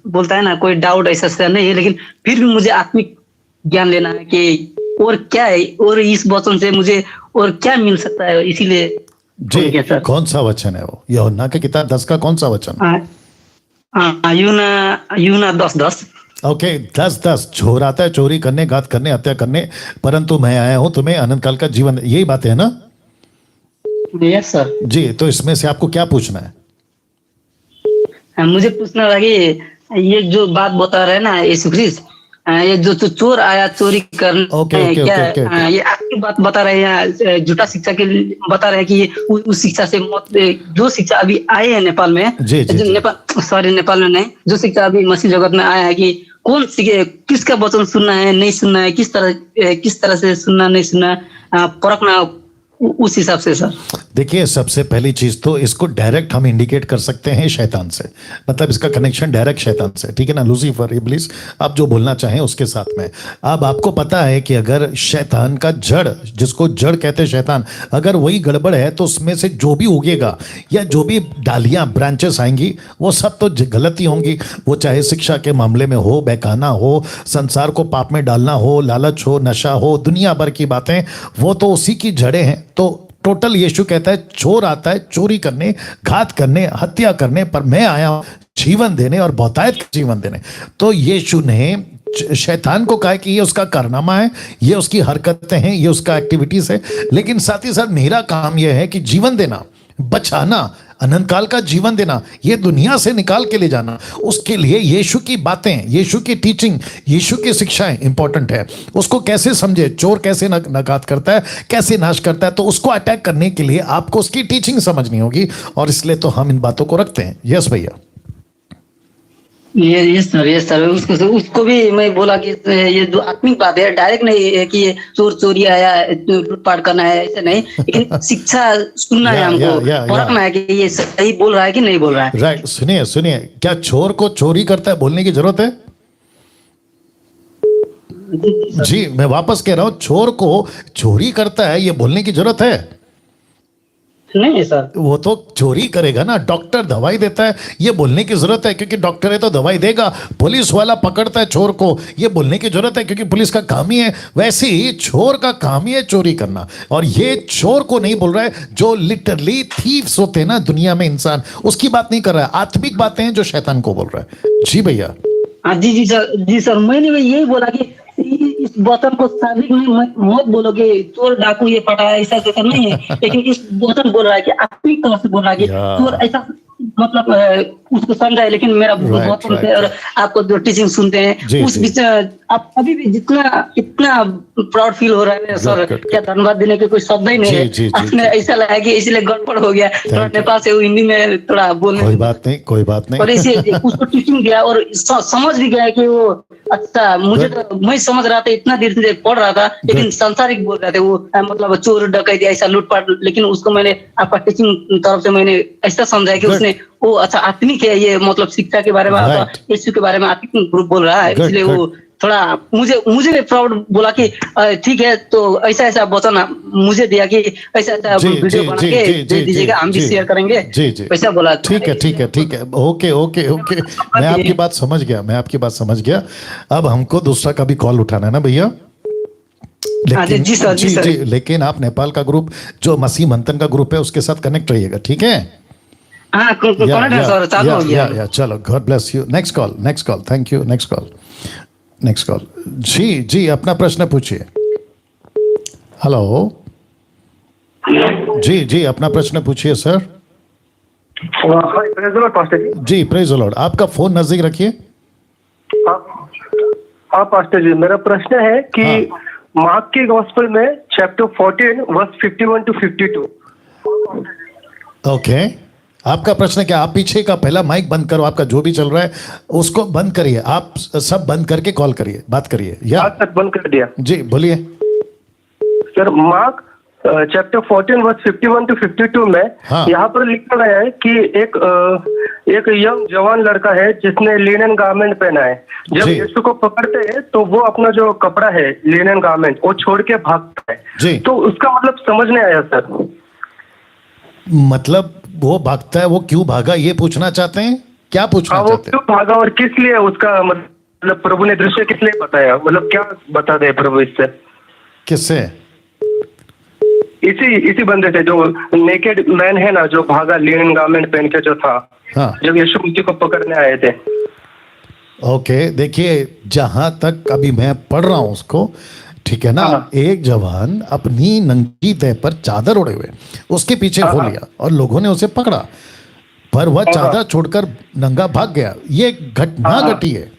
Speaker 3: बोलता है ना, कोई डाउट ऐसा नहीं है, लेकिन फिर भी मुझे आत्मिक ज्ञान लेना है कि और क्या है, और इस वचन से मुझे और क्या मिल सकता है, इसीलिए
Speaker 1: जी
Speaker 3: क्या सर?
Speaker 1: कौन सा वचन है वो? यूहन्ना की किताब 10 का कौन सा वचन?
Speaker 3: यूना 10:10।
Speaker 1: ओके 10:10 चोर आता है चोरी करने, घात करने, हत्या करने, परंतु मैं आया हूं तुम्हें अनंत काल का जीवन। यही बात है ना?
Speaker 3: Yes sir.
Speaker 1: जी, तो इसमें से आपको क्या पूछना है?
Speaker 3: मुझे पूछना था कि ये जो बात बता रहे हैं ना यीशु ख्रिस्त, ये जो चोर आया चोरी करने, क्या ये आपकी बात बता रहे हैं, झूठा शिक्षा के बता रहे हैं कि उस शिक्षा से मत, जो शिक्षा अभी आए हैं नेपाल में, नेपाल में नहीं, जो शिक्षा अभी मसीह जगत में आया है कि कौन किसका वचन सुनना है, नहीं सुनना है, किस तरह से सुनना नहीं सुनना, परखना, उस हिसाब से सर।
Speaker 1: देखिए सबसे पहली चीज तो इसको डायरेक्ट हम इंडिकेट कर सकते हैं शैतान से, मतलब इसका कनेक्शन डायरेक्ट शैतान से, ठीक है ना? लूसीफर, इब्लिस, आप जो बोलना चाहें उसके साथ में। अब आपको पता है कि अगर शैतान का जड़, जिसको जड़ कहते हैं शैतान, अगर वही गड़बड़ है तो उसमें से जो भी उगेगा या जो भी डालियां, ब्रांचेस आएंगी, वो सब तो गलती होंगी। वो चाहे शिक्षा के मामले में हो, बहकाना हो, संसार को पाप में डालना हो, लालच हो, नशा हो, दुनिया भर की बातें, वो तो उसी की जड़ें हैं। तो टोटल यीशु कहता है चोर आता है चोरी करने, घात करने, हत्या करने, पर मैं आया हूं जीवन देने और बहुतायत का जीवन देने। तो यीशु ने शैतान को कहा कि ये उसका कारनामा है, ये उसकी हरकतें हैं, ये उसका एक्टिविटीज है, लेकिन साथ ही साथ मेरा काम यह है कि जीवन देना, बचाना, अनंत काल का जीवन देना, ये दुनिया से निकाल के ले जाना। उसके लिए यीशु की बातें, यीशु की टीचिंग, यीशु की शिक्षाएं इंपॉर्टेंट है। उसको कैसे समझे, चोर कैसे नघात करता है, कैसे नाश करता है, तो उसको अटैक करने के लिए आपको उसकी टीचिंग समझनी होगी, और इसलिए तो हम इन बातों को रखते हैं। यस भैया।
Speaker 3: ये सर उसको भी मैं बोला कि ये जो आत्मिक बात है, डायरेक्ट नहीं है कि ये चोर चोरी आया लूटपाट करना है, ऐसे नहीं, लेकिन शिक्षा सुनना है हमको, परखना है कि ये सही बोल रहा है कि नहीं बोल रहा है।
Speaker 1: राइट। सुनिए, क्या चोर को चोरी करता है बोलने की जरूरत है? जी मैं वापस कह रहा हूं, चोर को चोरी करता है ये बोलने की जरूरत है?
Speaker 3: नहीं सर,
Speaker 1: वो तो चोरी करेगा ना। डॉक्टर दवाई देता है ये बोलने की जरूरत है क्योंकि डॉक्टर है तो दवाई देगा। पुलिस वाला पकड़ता है चोर को, ये बोलने की जरूरत है क्योंकि पुलिस का काम ही है। वैसे ही चोर का काम ही है चोरी करना, और ये चोर को नहीं बोल रहा है, जो लिटरली थीव्स होते हैं ना दुनिया में इंसान, उसकी बात नहीं कर रहा है। आत्मिक बातें हैं जो शैतान को बोल रहा है। जी भैया।
Speaker 3: जी सर मैंने भी यही बोला कि इस वचन को शारीरिक में मत बोलो कि चोर डाकू ये पटाया, ऐसा ऐसा नहीं है, लेकिन इस वचन बोल रहा है कि आत्मिक तरह से बोल रहा है कि चोर ऐसा, मतलब उसको समझाए। लेकिन मेरा वचन से और आपको जो टीचिंग सुनते हैं उस बीच आप अभी भी इतना प्राउड फील हो रहा है सर, क्या धन्यवाद देने के कोई शब्द ही नहीं है। आपने ऐसा लगा कि इसलिए गड़बड़ हो गया, थोड़ा नेपाल से हिंदी में थोड़ा बोलने।
Speaker 1: कोई बात नहीं।
Speaker 3: और इसे उसको टीचिंग दिया और समझ भी गया कि वो अच्छा, मुझे तो मैं समझ रहा था, इतना देर से पढ़ रहा था, लेकिन सांसारिक बोल रहे थे वो, मतलब चोर डकैती ऐसा लूटपाट, लेकिन उसको मैंने आपका टीचिंग तरफ से मैंने ऐसा समझा कि उसने वो अच्छा आत्मिक है, ये मतलब शिक्षा के बारे में, यीशु के बारे में आत्मिक ग्रुप बोल रहा है, इसलिए वो थोड़ा मुझे भी प्राउड बोला कि ठीक है, तो ऐसा ऐसा वचन मुझे दिया कि ऐसा ऐसा वीडियो बना के दे दीजिएगा, हम भी शेयर करेंगे, ऐसा बोला।
Speaker 1: ठीक है, ओके मैं आपकी बात समझ गया। अब हमको दूसरा का भी कॉल उठाना है ना भैया? लेकिन जी, लेकिन आप नेपाल का ग्रुप जो मसीह मंथन का ग्रुप है उसके साथ कनेक्ट रहिएगा, ठीक है? चलो, God bless you. Next call, thank you. Next call. जी अपना प्रश्न पूछिए। हेलो जी अपना प्रश्न पूछिए सर। जी प्रेज द लॉर्ड। आपका फोन नजदीक रखिए।
Speaker 4: हाँ पास्टर जी, मेरा प्रश्न है कि मार्क के गॉस्पेल में चैप्टर 14 वर्स 51 to 52।
Speaker 1: ओके, आपका प्रश्न क्या? आप पीछे का पहला माइक बंद करो, आपका जो भी चल रहा है उसको बंद करिए, आप सब बंद करके कॉल करिए, बात करिए। या
Speaker 4: सर बंद कर दिया।
Speaker 1: जी बोलिए
Speaker 4: sir. Mark chapter 14 verse 51 to 52 में यहाँ पर लिखा गया है कि एक यंग जवान लड़का है जिसने लिनन गारमेंट पहना है। जब यीशु को पकड़ते हैं तो वो अपना जो कपड़ा है लिनन गारमेंट वो छोड़ के भागता है। तो उसका मतलब समझ नहीं आया सर।
Speaker 1: मतलब वो भागता है, वो क्यों भागा ये पूछना चाहते हैं? क्या पूछना चाहते हैं?
Speaker 4: वो क्यों भागा और किस लिए, उसका मतलब प्रभु ने दृश्य किस लिए बताया, मतलब क्या बता दे प्रभु इससे?
Speaker 1: किससे?
Speaker 4: इसी बंदे से, जो नेकेड मैन है ना, जो भागा लिनन गारमेंट पहन के जो था,
Speaker 1: हाँ,
Speaker 4: जब यीशु मसीह को पकड़ने आए थे।
Speaker 1: ओके, देखिए जहां तक अभी मैं पढ़ रहा हूं उसको, ठीक है ना,
Speaker 4: हाँ।
Speaker 1: एक जवान अपनी नंगी देह पर चादर ओढ़े हुए उसके पीछे हो लिया और लोगों ने उसे पकड़ा, पर वह चादर छोड़कर नंगा भाग गया। ये घटना घटी है,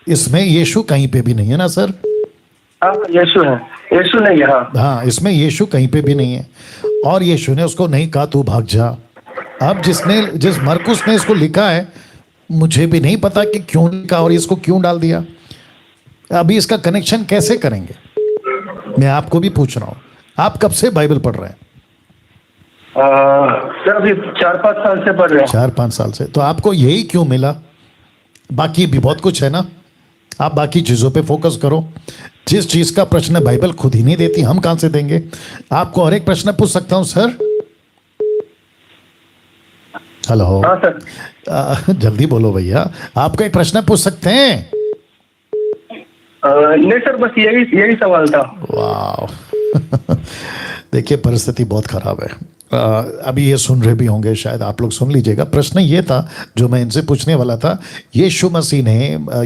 Speaker 1: इसमें यीशु कहीं पे भी नहीं है ना सर?
Speaker 4: हाँ, यीशु है, यीशु नहीं है।
Speaker 1: हाँ, इसमें यीशु कहीं पे भी नहीं है, और यीशु ने उसको नहीं कहा तू भाग जा। अब जिस मरकुस ने इसको लिखा है, मुझे भी नहीं पता कि क्यों लिखा और इसको क्यों डाल दिया। अभी इसका कनेक्शन कैसे करेंगे, मैं आपको भी पूछ रहा हूं। आप कब से बाइबल पढ़ रहे हैं?
Speaker 4: सर अभी 4-5 साल से पढ़ रहे हैं।
Speaker 1: 4-5 साल से। तो आपको यही क्यों मिला? बाकी भी बहुत कुछ है ना, आप बाकी चीजों पे फोकस करो। जिस चीज का प्रश्न बाइबल खुद ही नहीं देती, हम कहां से देंगे? आपको हर एक प्रश्न पूछ सकता हूं सर? हेलो।
Speaker 4: हाँ सर।
Speaker 1: जल्दी बोलो भैया, आपको एक प्रश्न पूछ सकते हैं?
Speaker 4: नहीं सर, बस यही सवाल था।
Speaker 1: वाह देखिए परिस्थिति बहुत खराब है। अभी ये सुन रहे भी होंगे, शायद आप लोग सुन लीजिएगा। प्रश्न ये था जो मैं इनसे पूछने वाला था। यीशु मसीह ने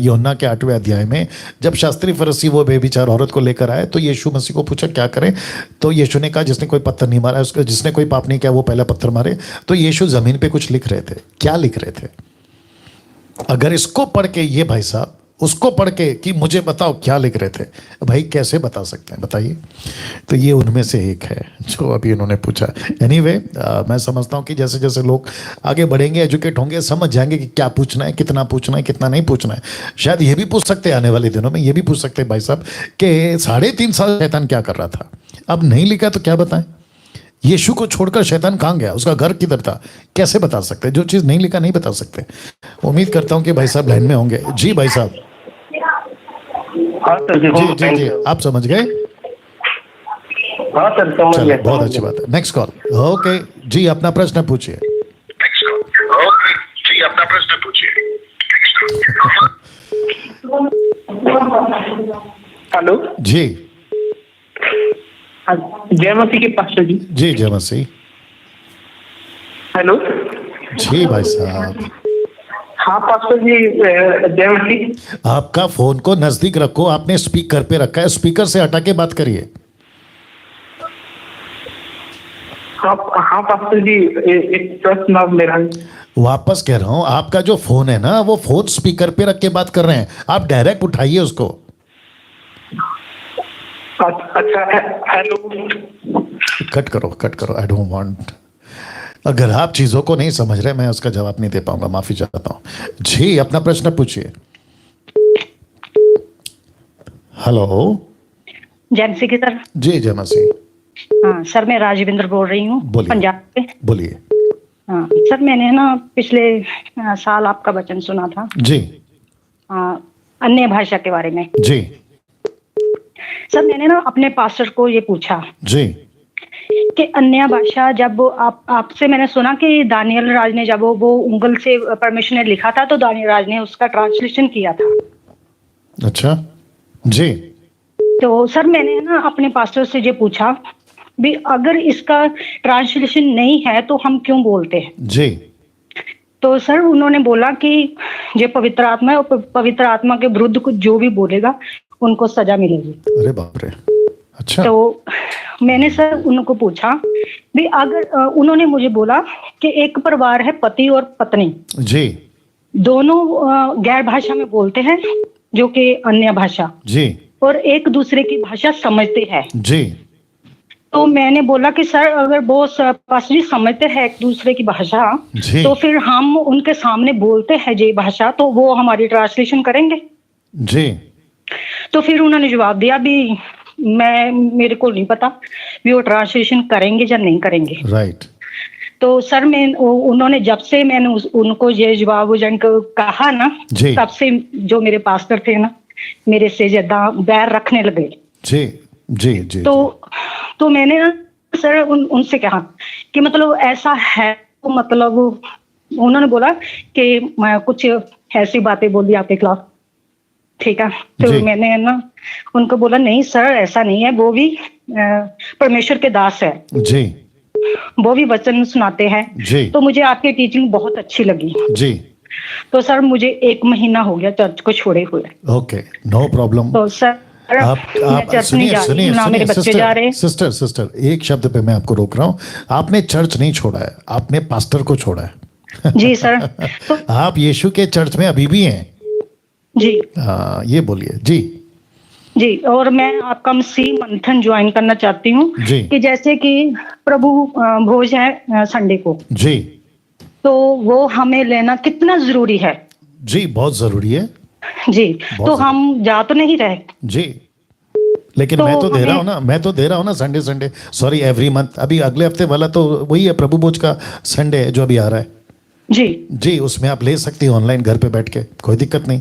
Speaker 1: यूहन्ना के 8वें अध्याय में जब शास्त्री फरीसी वो बेविचार औरत को लेकर आए तो यीशु मसीह को पूछा क्या करें, तो यीशु ने कहा जिसने कोई पत्थर नहीं मारा उसको, जिसने कोई पाप नहीं किया वो पहला पत्थर मारे। तो यीशु जमीन पे कुछ लिख रहे थे। क्या लिख रहे थे? अगर इसको पढ़ के ये भाई साहब उसको पढ़ के कि मुझे बताओ क्या लिख रहे थे, भाई कैसे बता सकते हैं बताइए? तो ये उनमें से एक है जो अभी इन्होंने पूछा। एनीवे, मैं समझता हूँ कि जैसे जैसे लोग आगे बढ़ेंगे, एजुकेट होंगे, समझ जाएंगे कि क्या पूछना है, कितना पूछना है, कितना नहीं पूछना है। शायद ये भी पूछ सकते हैं आने वाले दिनों में, ये भी पूछ सकते हैं भाई साहब कि 3.5 साल शैतान क्या कर रहा था। अब नहीं लिखा तो क्या बताएं? यीशु को छोड़कर शैतान कहाँ गया, उसका घर किधर था, कैसे बता सकते? जो चीज़ नहीं लिखा नहीं बता सकते। उम्मीद करता हूँ कि भाई साहब लाइन में होंगे। जी भाई साहब।
Speaker 4: हाँ सर जी,
Speaker 1: जी आप समझ गए?
Speaker 4: हाँ सर समझ गए।
Speaker 1: बहुत अच्छी बात है। Next call. ओके जी, अपना प्रश्न पूछिए।
Speaker 4: हेलो
Speaker 1: जी।
Speaker 4: जय मसीह के पास्टर जी।
Speaker 1: जी जय मसीह।
Speaker 4: हेलो
Speaker 1: जी भाई साहब।
Speaker 4: हाँ पास्टर जी, जय मसीह।
Speaker 1: आपका फोन को नजदीक रखो, आपने स्पीकर पे रखा है, स्पीकर से हटा के बात करिए।
Speaker 4: हाँ पास्टर जी, एक प्रश्न अब मेरा।
Speaker 1: वापस कह रहा हूं, आपका जो फोन है ना वो फोन स्पीकर पे रख के बात कर रहे हैं, आप डायरेक्ट उठाइए उसको।
Speaker 4: अच्छा हेलो।
Speaker 1: कट करो, आई डोंट वांट। अगर आप चीजों को नहीं समझ रहे, मैं उसका जवाब नहीं दे पाऊंगा, माफी चाहता हूं। जी अपना प्रश्न पूछिए। हेलो।
Speaker 5: जय मसीह की सर।
Speaker 1: जी जय मसीह।
Speaker 5: हाँ सर, मैं राजविंदर बोल रही हूँ पंजाब से।
Speaker 1: बोलिए।
Speaker 5: हाँ सर, मैंने ना पिछले साल आपका वचन सुना था
Speaker 1: जी।
Speaker 5: अन्य भाषा के बारे में।
Speaker 1: जी
Speaker 5: सर, मैंने ना अपने पास्टर को ये पूछा
Speaker 1: जी
Speaker 5: कि अन्य भाषा, जब आपसे मैंने सुना कि दानियल राज ने जब वो उंगल से परमेश्वर ने लिखा था तो दानियल राज ने उसका ट्रांसलेशन किया था।
Speaker 1: अच्छा जी।
Speaker 5: तो सर मैंने ना अपने पास्टर से ये पूछा भी, अगर इसका ट्रांसलेशन नहीं है तो हम क्यों बोलते हैं?
Speaker 1: जी।
Speaker 5: तो सर उन्होंने बोला कि ये पवित्र आत्मा है और पवित्र आत्मा के विरुद्ध कुछ जो भी बोलेगा उनको सजा मिलेगी।
Speaker 1: अरे बाप रे। अच्छा।
Speaker 5: तो मैंने सर उनको पूछा भी, अगर उन्होंने मुझे बोला कि एक परिवार है, पति और पत्नी
Speaker 1: जी,
Speaker 5: दोनों गैर भाषा में बोलते हैं जो कि अन्य भाषा
Speaker 1: जी, और
Speaker 5: एक दूसरे की भाषा समझते हैं
Speaker 1: जी।
Speaker 5: तो मैंने बोला कि सर अगर वो पास्टर जी समझते हैं एक दूसरे की भाषा, तो फिर हम उनके सामने बोलते हैं ये भाषा, तो वो हमारी ट्रांसलेशन करेंगे?
Speaker 1: जी।
Speaker 5: तो फिर उन्होंने जवाब दिया भी मेरे को नहीं पता भी वो ट्रांसलेशन करेंगे या नहीं करेंगे।
Speaker 1: राइट।
Speaker 5: तो सर उन्होंने जब से मैंने उनको ये जवाब कहा ना, तब से जो मेरे पास्टर थे ना मेरे से ज्यादा बैर रखने लगे।
Speaker 1: जी जी जी।
Speaker 5: तो मैंने ना सर उनसे कहा कि मतलब ऐसा है, तो मतलब उन्होंने बोला कि मैं कुछ ऐसी बातें बोली आपके खिलाफ। ठीक है। तो
Speaker 1: जी।
Speaker 5: मैंने ना उनको बोला नहीं सर ऐसा नहीं है, वो भी परमेश्वर के दास है,
Speaker 1: जी
Speaker 5: वो भी वचन सुनाते हैं।
Speaker 1: जी
Speaker 5: तो मुझे आपकी टीचिंग बहुत अच्छी लगी।
Speaker 1: जी।
Speaker 5: तो सर मुझे 1 महीना हो गया चर्च को छोड़े हुए।
Speaker 1: Okay, no problem.
Speaker 5: तो सर मैं
Speaker 1: आप
Speaker 5: चर्च नहीं
Speaker 1: सुनिए
Speaker 5: जा रही,
Speaker 1: सुनिए
Speaker 5: ना मेरे
Speaker 1: सुनिए
Speaker 5: बच्चे जा रहे।
Speaker 1: सिस्टर सिस्टर एक शब्द पे मैं आपको रोक रहा हूँ। आपने चर्च नहीं छोड़ा है, आपने पास्टर को छोड़ा है।
Speaker 5: जी सर। तो
Speaker 1: आप यीशु के चर्च में अभी भी हैं।
Speaker 5: जी
Speaker 1: हाँ, ये बोलिए जी।
Speaker 5: जी। और मैं आपका मसीह मंथन ज्वाइन करना चाहती हूँ
Speaker 1: जी।
Speaker 5: कि जैसे कि प्रभु भोज है संडे को,
Speaker 1: जी
Speaker 5: तो वो हमें लेना कितना जरूरी है?
Speaker 1: जी, बहुत जरूरी है
Speaker 5: जी।
Speaker 1: बहुत
Speaker 5: तो हम जा तो नहीं रहे।
Speaker 1: जी, लेकिन
Speaker 5: तो
Speaker 1: मैं तो दे रहा
Speaker 5: हमें-
Speaker 1: हूँ ना, मैं तो दे रहा हूँ ना Sunday Sunday, sorry every month. अभी अगले हफ्ते वाला तो वही है, प्रभु भोज का संडे है जो अभी आ रहा है।
Speaker 5: जी
Speaker 1: जी, उसमें आप ले सकती हो ऑनलाइन घर पे बैठ के, कोई दिक्कत नहीं।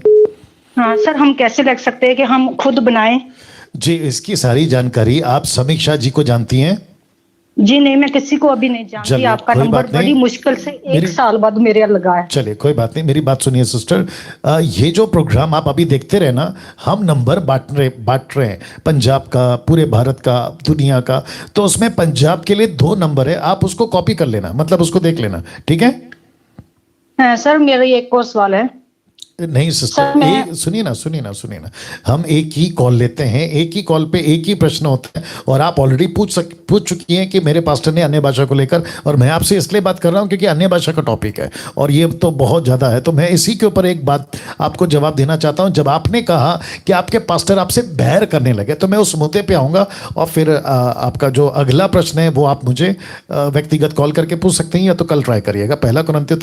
Speaker 5: हाँ सर, हम कैसे लग सकते हैं कि हम खुद बनाएं?
Speaker 1: जी, इसकी सारी जानकारी आप समीक्षा जी को जानती हैं?
Speaker 5: जी नहीं, मैं किसी को अभी नहीं जानती।
Speaker 1: चलिए,
Speaker 5: आपका
Speaker 1: कोई
Speaker 5: नंबर
Speaker 1: बात नहीं।
Speaker 5: बड़ी मुश्किल से 1
Speaker 1: मेरी-
Speaker 5: साल बाद मेरे लगा है।
Speaker 1: चलिए कोई बात नहीं, मेरी बात सुनिए सिस्टर। ये जो प्रोग्राम आप अभी देखते रहे ना, हम नंबर बांट रहे हैं, पंजाब का, पूरे भारत का, दुनिया का। तो उसमें पंजाब के लिए 2 नंबर है, आप उसको कॉपी कर लेना, मतलब उसको देख लेना, ठीक है?
Speaker 5: सर मेरा ये एक और सवाल है।
Speaker 1: नहीं सिस्टर,
Speaker 5: मैं-
Speaker 1: सुनिए ना, हम एक ही कॉल लेते हैं, एक ही कॉल पे एक ही प्रश्न होता है। और आप ऑलरेडी पूछ चुकी हैं कि मेरे पास्टर ने अन्य भाषा को लेकर, और मैं आपसे इसलिए बात कर रहा हूं क्योंकि अन्य भाषा का टॉपिक है और ये तो बहुत ज़्यादा है। तो मैं इसी के ऊपर एक बात आपको जवाब देना चाहता हूं। जब आपने कहा कि आपके पास्टर आपसे बैर करने लगे, तो मैं उस मुद्दे पर आऊँगा और फिर आपका जो अगला प्रश्न है वो आप मुझे व्यक्तिगत कॉल करके पूछ सकते हैं, या तो कल ट्राई करिएगा। 1 कुरिन्थियों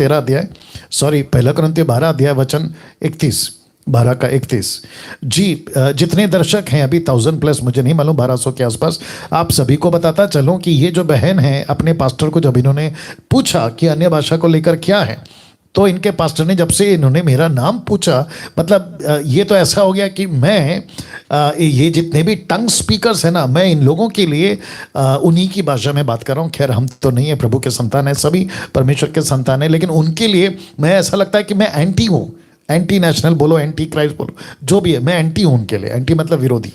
Speaker 1: 12 अध्याय वचन 31, 12 का 31। जी, जितने दर्शक हैं अभी 1000+, मुझे नहीं मालूम, 1200 के आसपास, आप सभी को बताता चलूं कि ये जो बहन है, अपने पास्टर को जब इन्होंने पूछा कि अन्य भाषा को लेकर क्या है, तो इनके पास्टर ने जब से इन्होंने मेरा नाम पूछा, मतलब ये तो ऐसा हो गया कि मैं ये जितने भी टंग स्पीकर्स हैं ना, मैं इन लोगों के लिए उन्हीं की भाषा में बात कर रहा हूँ। खैर हम तो नहीं है, प्रभु के संतान है, सभी परमेश्वर के संतान है, लेकिन उनके लिए मैं, ऐसा लगता है कि मैं एंटी हूँ। एंटी नेशनल बोलो, एंटी क्राइस्ट बोलो, जो भी है, मैं एंटी हूँ उनके लिए। एंटी मतलब विरोधी,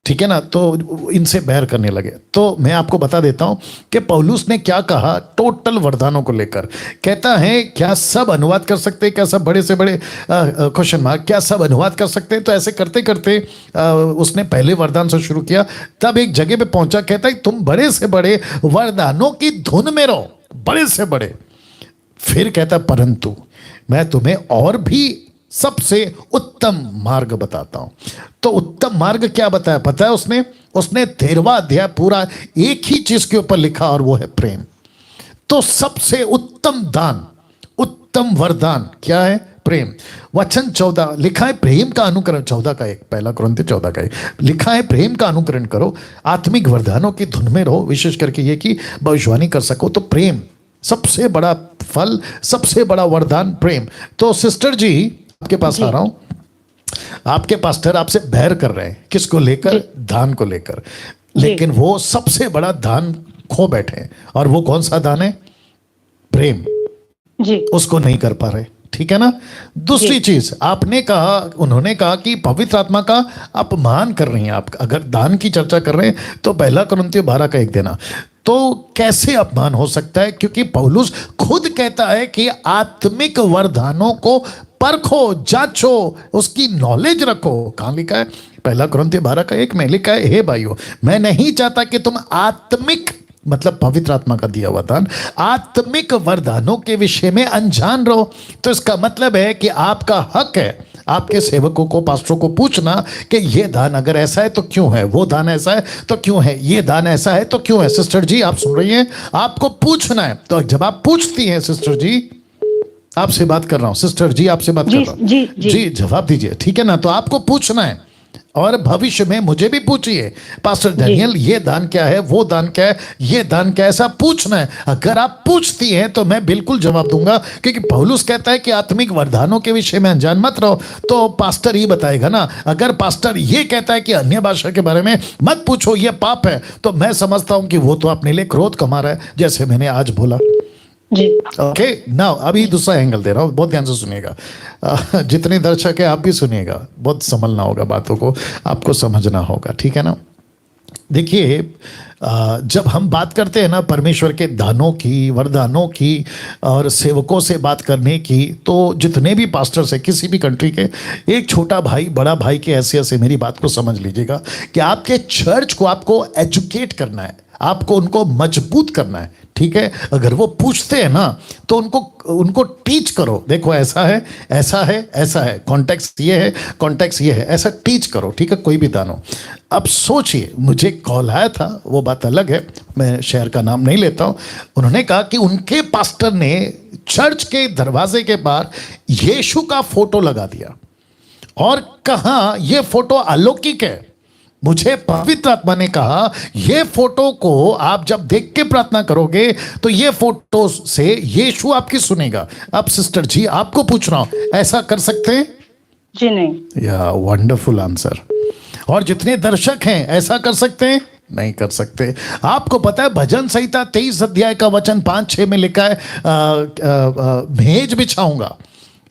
Speaker 1: ठीक है ना? तो इनसे बैर करने लगे। तो मैं आपको बता देता हूं कि पौलुस ने क्या कहा टोटल वरदानों को लेकर। कहता है क्या सब अनुवाद कर सकते हैं? क्या सब बड़े से बड़े क्वेश्चन मार्क, क्या सब अनुवाद कर सकते हैं? तो ऐसे करते करते उसने पहले वरदान से शुरू किया, तब एक जगह पे पहुंचा। कहता है तुम बड़े से बड़े वरदानों की धुन में रहो, बड़े से बड़े। फिर कहता परंतु मैं तुम्हें और भी सबसे उत्तम मार्ग बताता हूं। तो उत्तम मार्ग क्या बताया पता है उसने? उसने 13वां अध्याय पूरा एक ही चीज के ऊपर लिखा, और वो है प्रेम। तो सबसे उत्तम दान, उत्तम वरदान क्या है? प्रेम। वचन 14 लिखा है प्रेम का अनुकरण, 14 का 1, 1 कुरिन्थियों 14 का 1 लिखा है प्रेम का अनुकरण करो, आत्मिक वरदानों की धुन में रहो, विशेष करके ये कि भविष्यवाणी कर सको। तो प्रेम सबसे बड़ा फल, सबसे बड़ा वरदान, प्रेम। तो सिस्टर जी आपके पास आ रहा हूं, आपके पास्टर आपसे बैर कर रहे हैं, किसको लेकर? दान को लेकर। लेकिन वो सबसे बड़ा दान खो बैठे हैं, और वो कौन सा दान है? प्रेम।
Speaker 5: जी
Speaker 1: उसको नहीं कर पा रहे, ठीक है ना? दूसरी चीज आपने कहा, उन्होंने कहा कि पवित्र आत्मा का अपमान कर रही हैं आप। अगर दान की चर्चा कर रहे हैं तो 1 कुरिन्थियों 12 का 1 देना। तो कैसे अपमान हो सकता है? क्योंकि पौलुस खुद कहता है कि आत्मिक वरदानों को परखो, जांचो, उसकी नॉलेज रखो। कहां लिखा है? 1 कुरिन्थियों 12 का 1 में लिखा है, हे भाइयों मैं नहीं चाहता कि तुम आत्मिक, मतलब पवित्र आत्मा का दिया हुआ दान, आत्मिक वरदानों के विषय में अनजान रहो। तो इसका मतलब है कि आपका हक है आपके सेवकों को, पास्टरों को पूछना कि ये दान अगर ऐसा है तो क्यों है, वो दान ऐसा है तो क्यों है, ये दान ऐसा है तो क्यों है। सिस्टर जी आप सुन रही हैं? आपको पूछना है। तो जब आप पूछती हैं, सिस्टर जी आपसे बात कर रहा हूं, सिस्टर जी आपसे बात कर रहा हूं, जी जवाब दीजिए, ठीक है ना? तो आपको पूछना है, और भविष्य में मुझे भी पूछिए, पास्टर डैनियल ये दान क्या है, वो दान क्या है, ये दान क्या है, ऐसा पूछना है। अगर आप पूछती हैं तो मैं बिल्कुल जवाब दूंगा, क्योंकि पौलुस कहता है कि आत्मिक वरदानों के विषय में अनजान मत रहो। तो पास्टर ही बताएगा ना। अगर पास्टर ये कहता है कि अन्य भाषा के बारे में मत पूछो, ये पाप है, तो मैं समझता हूं कि वो तो अपने लिए क्रोध कमा रहा है, जैसे मैंने आज बोला।
Speaker 5: जी।
Speaker 1: ओके नाउ अभी दूसरा एंगल दे रहा हूँ, बहुत ध्यान से सुनिएगा। जितने दर्शक है आप भी सुनिएगा, बहुत संभलना होगा, बातों को आपको समझना होगा, ठीक है ना। देखिए जब हम बात करते हैं ना परमेश्वर के दानों की, वरदानों की और सेवकों से बात करने की, तो जितने भी पास्टर्स हैं किसी भी कंट्री के, एक छोटा भाई बड़ा भाई की हैसियत से मेरी बात को समझ लीजिएगा कि आपके चर्च को आपको एजुकेट करना है, आपको उनको मजबूत करना है, ठीक है। अगर वो पूछते हैं ना तो उनको टीच करो, देखो ऐसा है ऐसा है ऐसा है, कॉन्टेक्स्ट ये है कॉन्टेक्स्ट ये है, ऐसा टीच करो, ठीक है, कोई भी दानो। अब सोचिए, मुझे कॉल आया था, वो बात अलग है, मैं शहर का नाम नहीं लेता हूं। उन्होंने कहा कि उनके पास्टर ने चर्च के दरवाजे के बाहर यीशु का फोटो लगा दिया और कहा यह फोटो अलौकिक है। मुझे पवित्र आत्मा ने कहा ये फोटो को आप जब देख के प्रार्थना करोगे तो ये फोटो से यीशु आपकी सुनेगा। अब सिस्टर जी आपको पूछ रहा हूं, ऐसा कर सकते हैं?
Speaker 5: जी नहीं।
Speaker 1: या वंडरफुल आंसर। और जितने दर्शक हैं ऐसा कर सकते हैं? नहीं कर सकते। आपको पता है भजन संहिता 23 अध्याय का वचन 5-6 में लिखा है मेज बिछाऊंगा,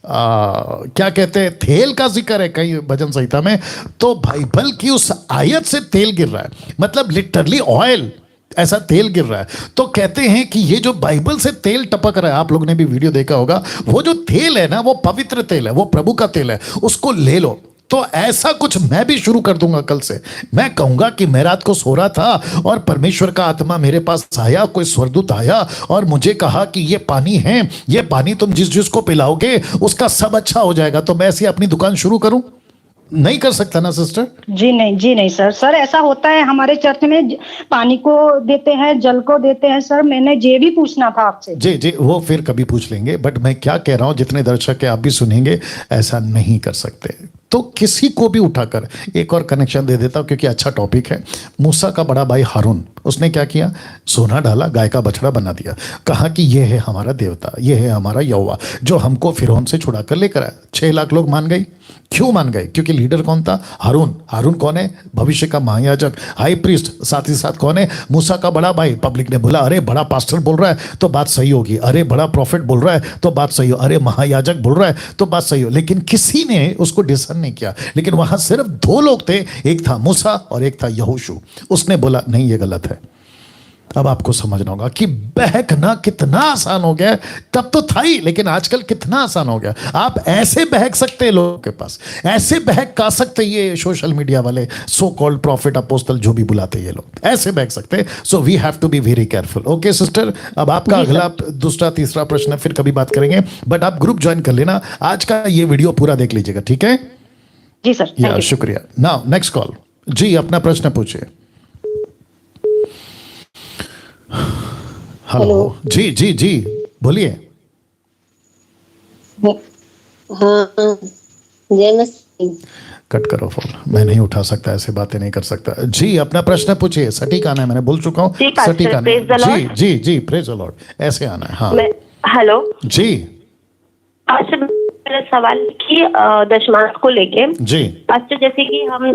Speaker 1: क्या कहते हैं, तेल का जिक्र है कहीं भजन संहिता में, तो बाइबल की उस आयत से तेल गिर रहा है, मतलब लिटरली ऑयल, ऐसा तेल गिर रहा है। तो कहते हैं कि ये जो बाइबल से तेल टपक रहा है, आप लोगों ने भी वीडियो देखा होगा, वो जो तेल है ना वो पवित्र तेल है, वो प्रभु का तेल है, उसको ले लो। तो ऐसा कुछ मैं भी शुरू कर दूंगा कल से। मैं कहूंगा कि मैं रात को सो रहा था और परमेश्वर का आत्मा मेरे पास आया, कोई स्वर्गदूत आया और मुझे कहा कि ये पानी है, ये पानी तुम जिस जिसको पिलाओगे उसका सब अच्छा हो जाएगा। तो मैं ऐसी अपनी दुकान शुरू करूं? नहीं कर सकता ना सिस्टर?
Speaker 5: जी नहीं सर। सर ऐसा होता है हमारे चर्च में, पानी को देते हैं, जल को देते हैं। सर मैंने ये भी पूछना था आपसे।
Speaker 1: जी वो फिर कभी पूछ लेंगे, बट मैं क्या कह रहा हूं, जितने दर्शक है आप भी सुनेंगे, ऐसा नहीं कर सकते। तो किसी को भी उठाकर एक और कनेक्शन दे देता हूं क्योंकि अच्छा टॉपिक है। मूसा का बड़ा भाई हारून, उसने क्या किया, सोना डाला, गाय का बछड़ा बना दिया, कहा कि ये है हमारा देवता, ये है हमारा यहोवा जो हमको फिरौन से छुड़ा कर लेकर आया। 6 लाख लोग मान गए। क्यों मान गए? क्योंकि लीडर कौन था? हारून। हारून कौन है? भविष्य का महायाजक, हाई प्रीस्ट। साथ ही साथ कौन है? मूसा का बड़ा भाई। पब्लिक ने बोला अरे बड़ा पास्टर बोल रहा है तो बात सही होगी, अरे बड़ा प्रॉफिट बोल रहा है तो बात सही हो, अरे महायाजक बोल रहा है तो बात सही हो। लेकिन किसी ने उसको डिसन नहीं किया। लेकिन वहां सिर्फ 2 लोग थे, एक था मूसा और एक था यहोशू। उसने बोला नहीं ये गलत है। अब आपको समझना होगा कि बहकना कितना आसान हो गया। तब तो था ही, लेकिन आजकल कितना आसान हो गया। आप ऐसे बहक सकते हैं, लोगों के पास ऐसे बहक का सकते, ये सोशल मीडिया वाले सो कॉल्ड प्रॉफिट अपोस्टल जो भी बुलाते हैं ये लोग, ऐसे बहक सकते हैं। So we have to be very careful. Okay sister, अब आपका अगला दूसरा तीसरा प्रश्न फिर कभी बात करेंगे, बट आप ग्रुप ज्वाइन कर लेना। आज का ये वीडियो पूरा देख लीजिएगा, ठीक है?
Speaker 5: जी सर,
Speaker 1: या शुक्रिया। Now next call. जी अपना प्रश्न पूछिए। हेलो। जी बोलिए।
Speaker 6: हाँ जय मसीह।
Speaker 1: कट करो फोन, मैं नहीं उठा सकता, ऐसे बातें नहीं कर सकता। जी अपना प्रश्न पूछिए। सटीक आना है, मैंने बोल चुका हूँ, सटीक आना है। जी प्रेज द लॉर्ड, ऐसे आना है। हाँ
Speaker 6: हेलो
Speaker 1: जी।
Speaker 6: अच्छा मेरा सवाल कि दशमांश को लेके
Speaker 1: जी।
Speaker 6: अच्छा जैसे कि हम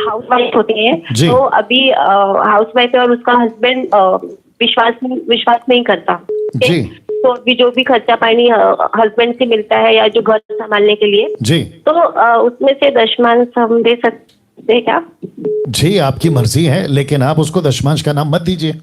Speaker 6: हाउस वाइफ होते हैं, तो अभी हाउस वाइफ है और उसका हस्बैंड विश्वास नहीं करता
Speaker 1: जी,
Speaker 6: तो अभी जो भी खर्चा पानी हस्बैंड से मिलता है या जो घर संभालने के लिए जी, तो उसमें से दशमांश हम दे सकते हैं क्या?
Speaker 1: जी आपकी मर्जी है, लेकिन आप उसको दशमांश का नाम मत दीजिए।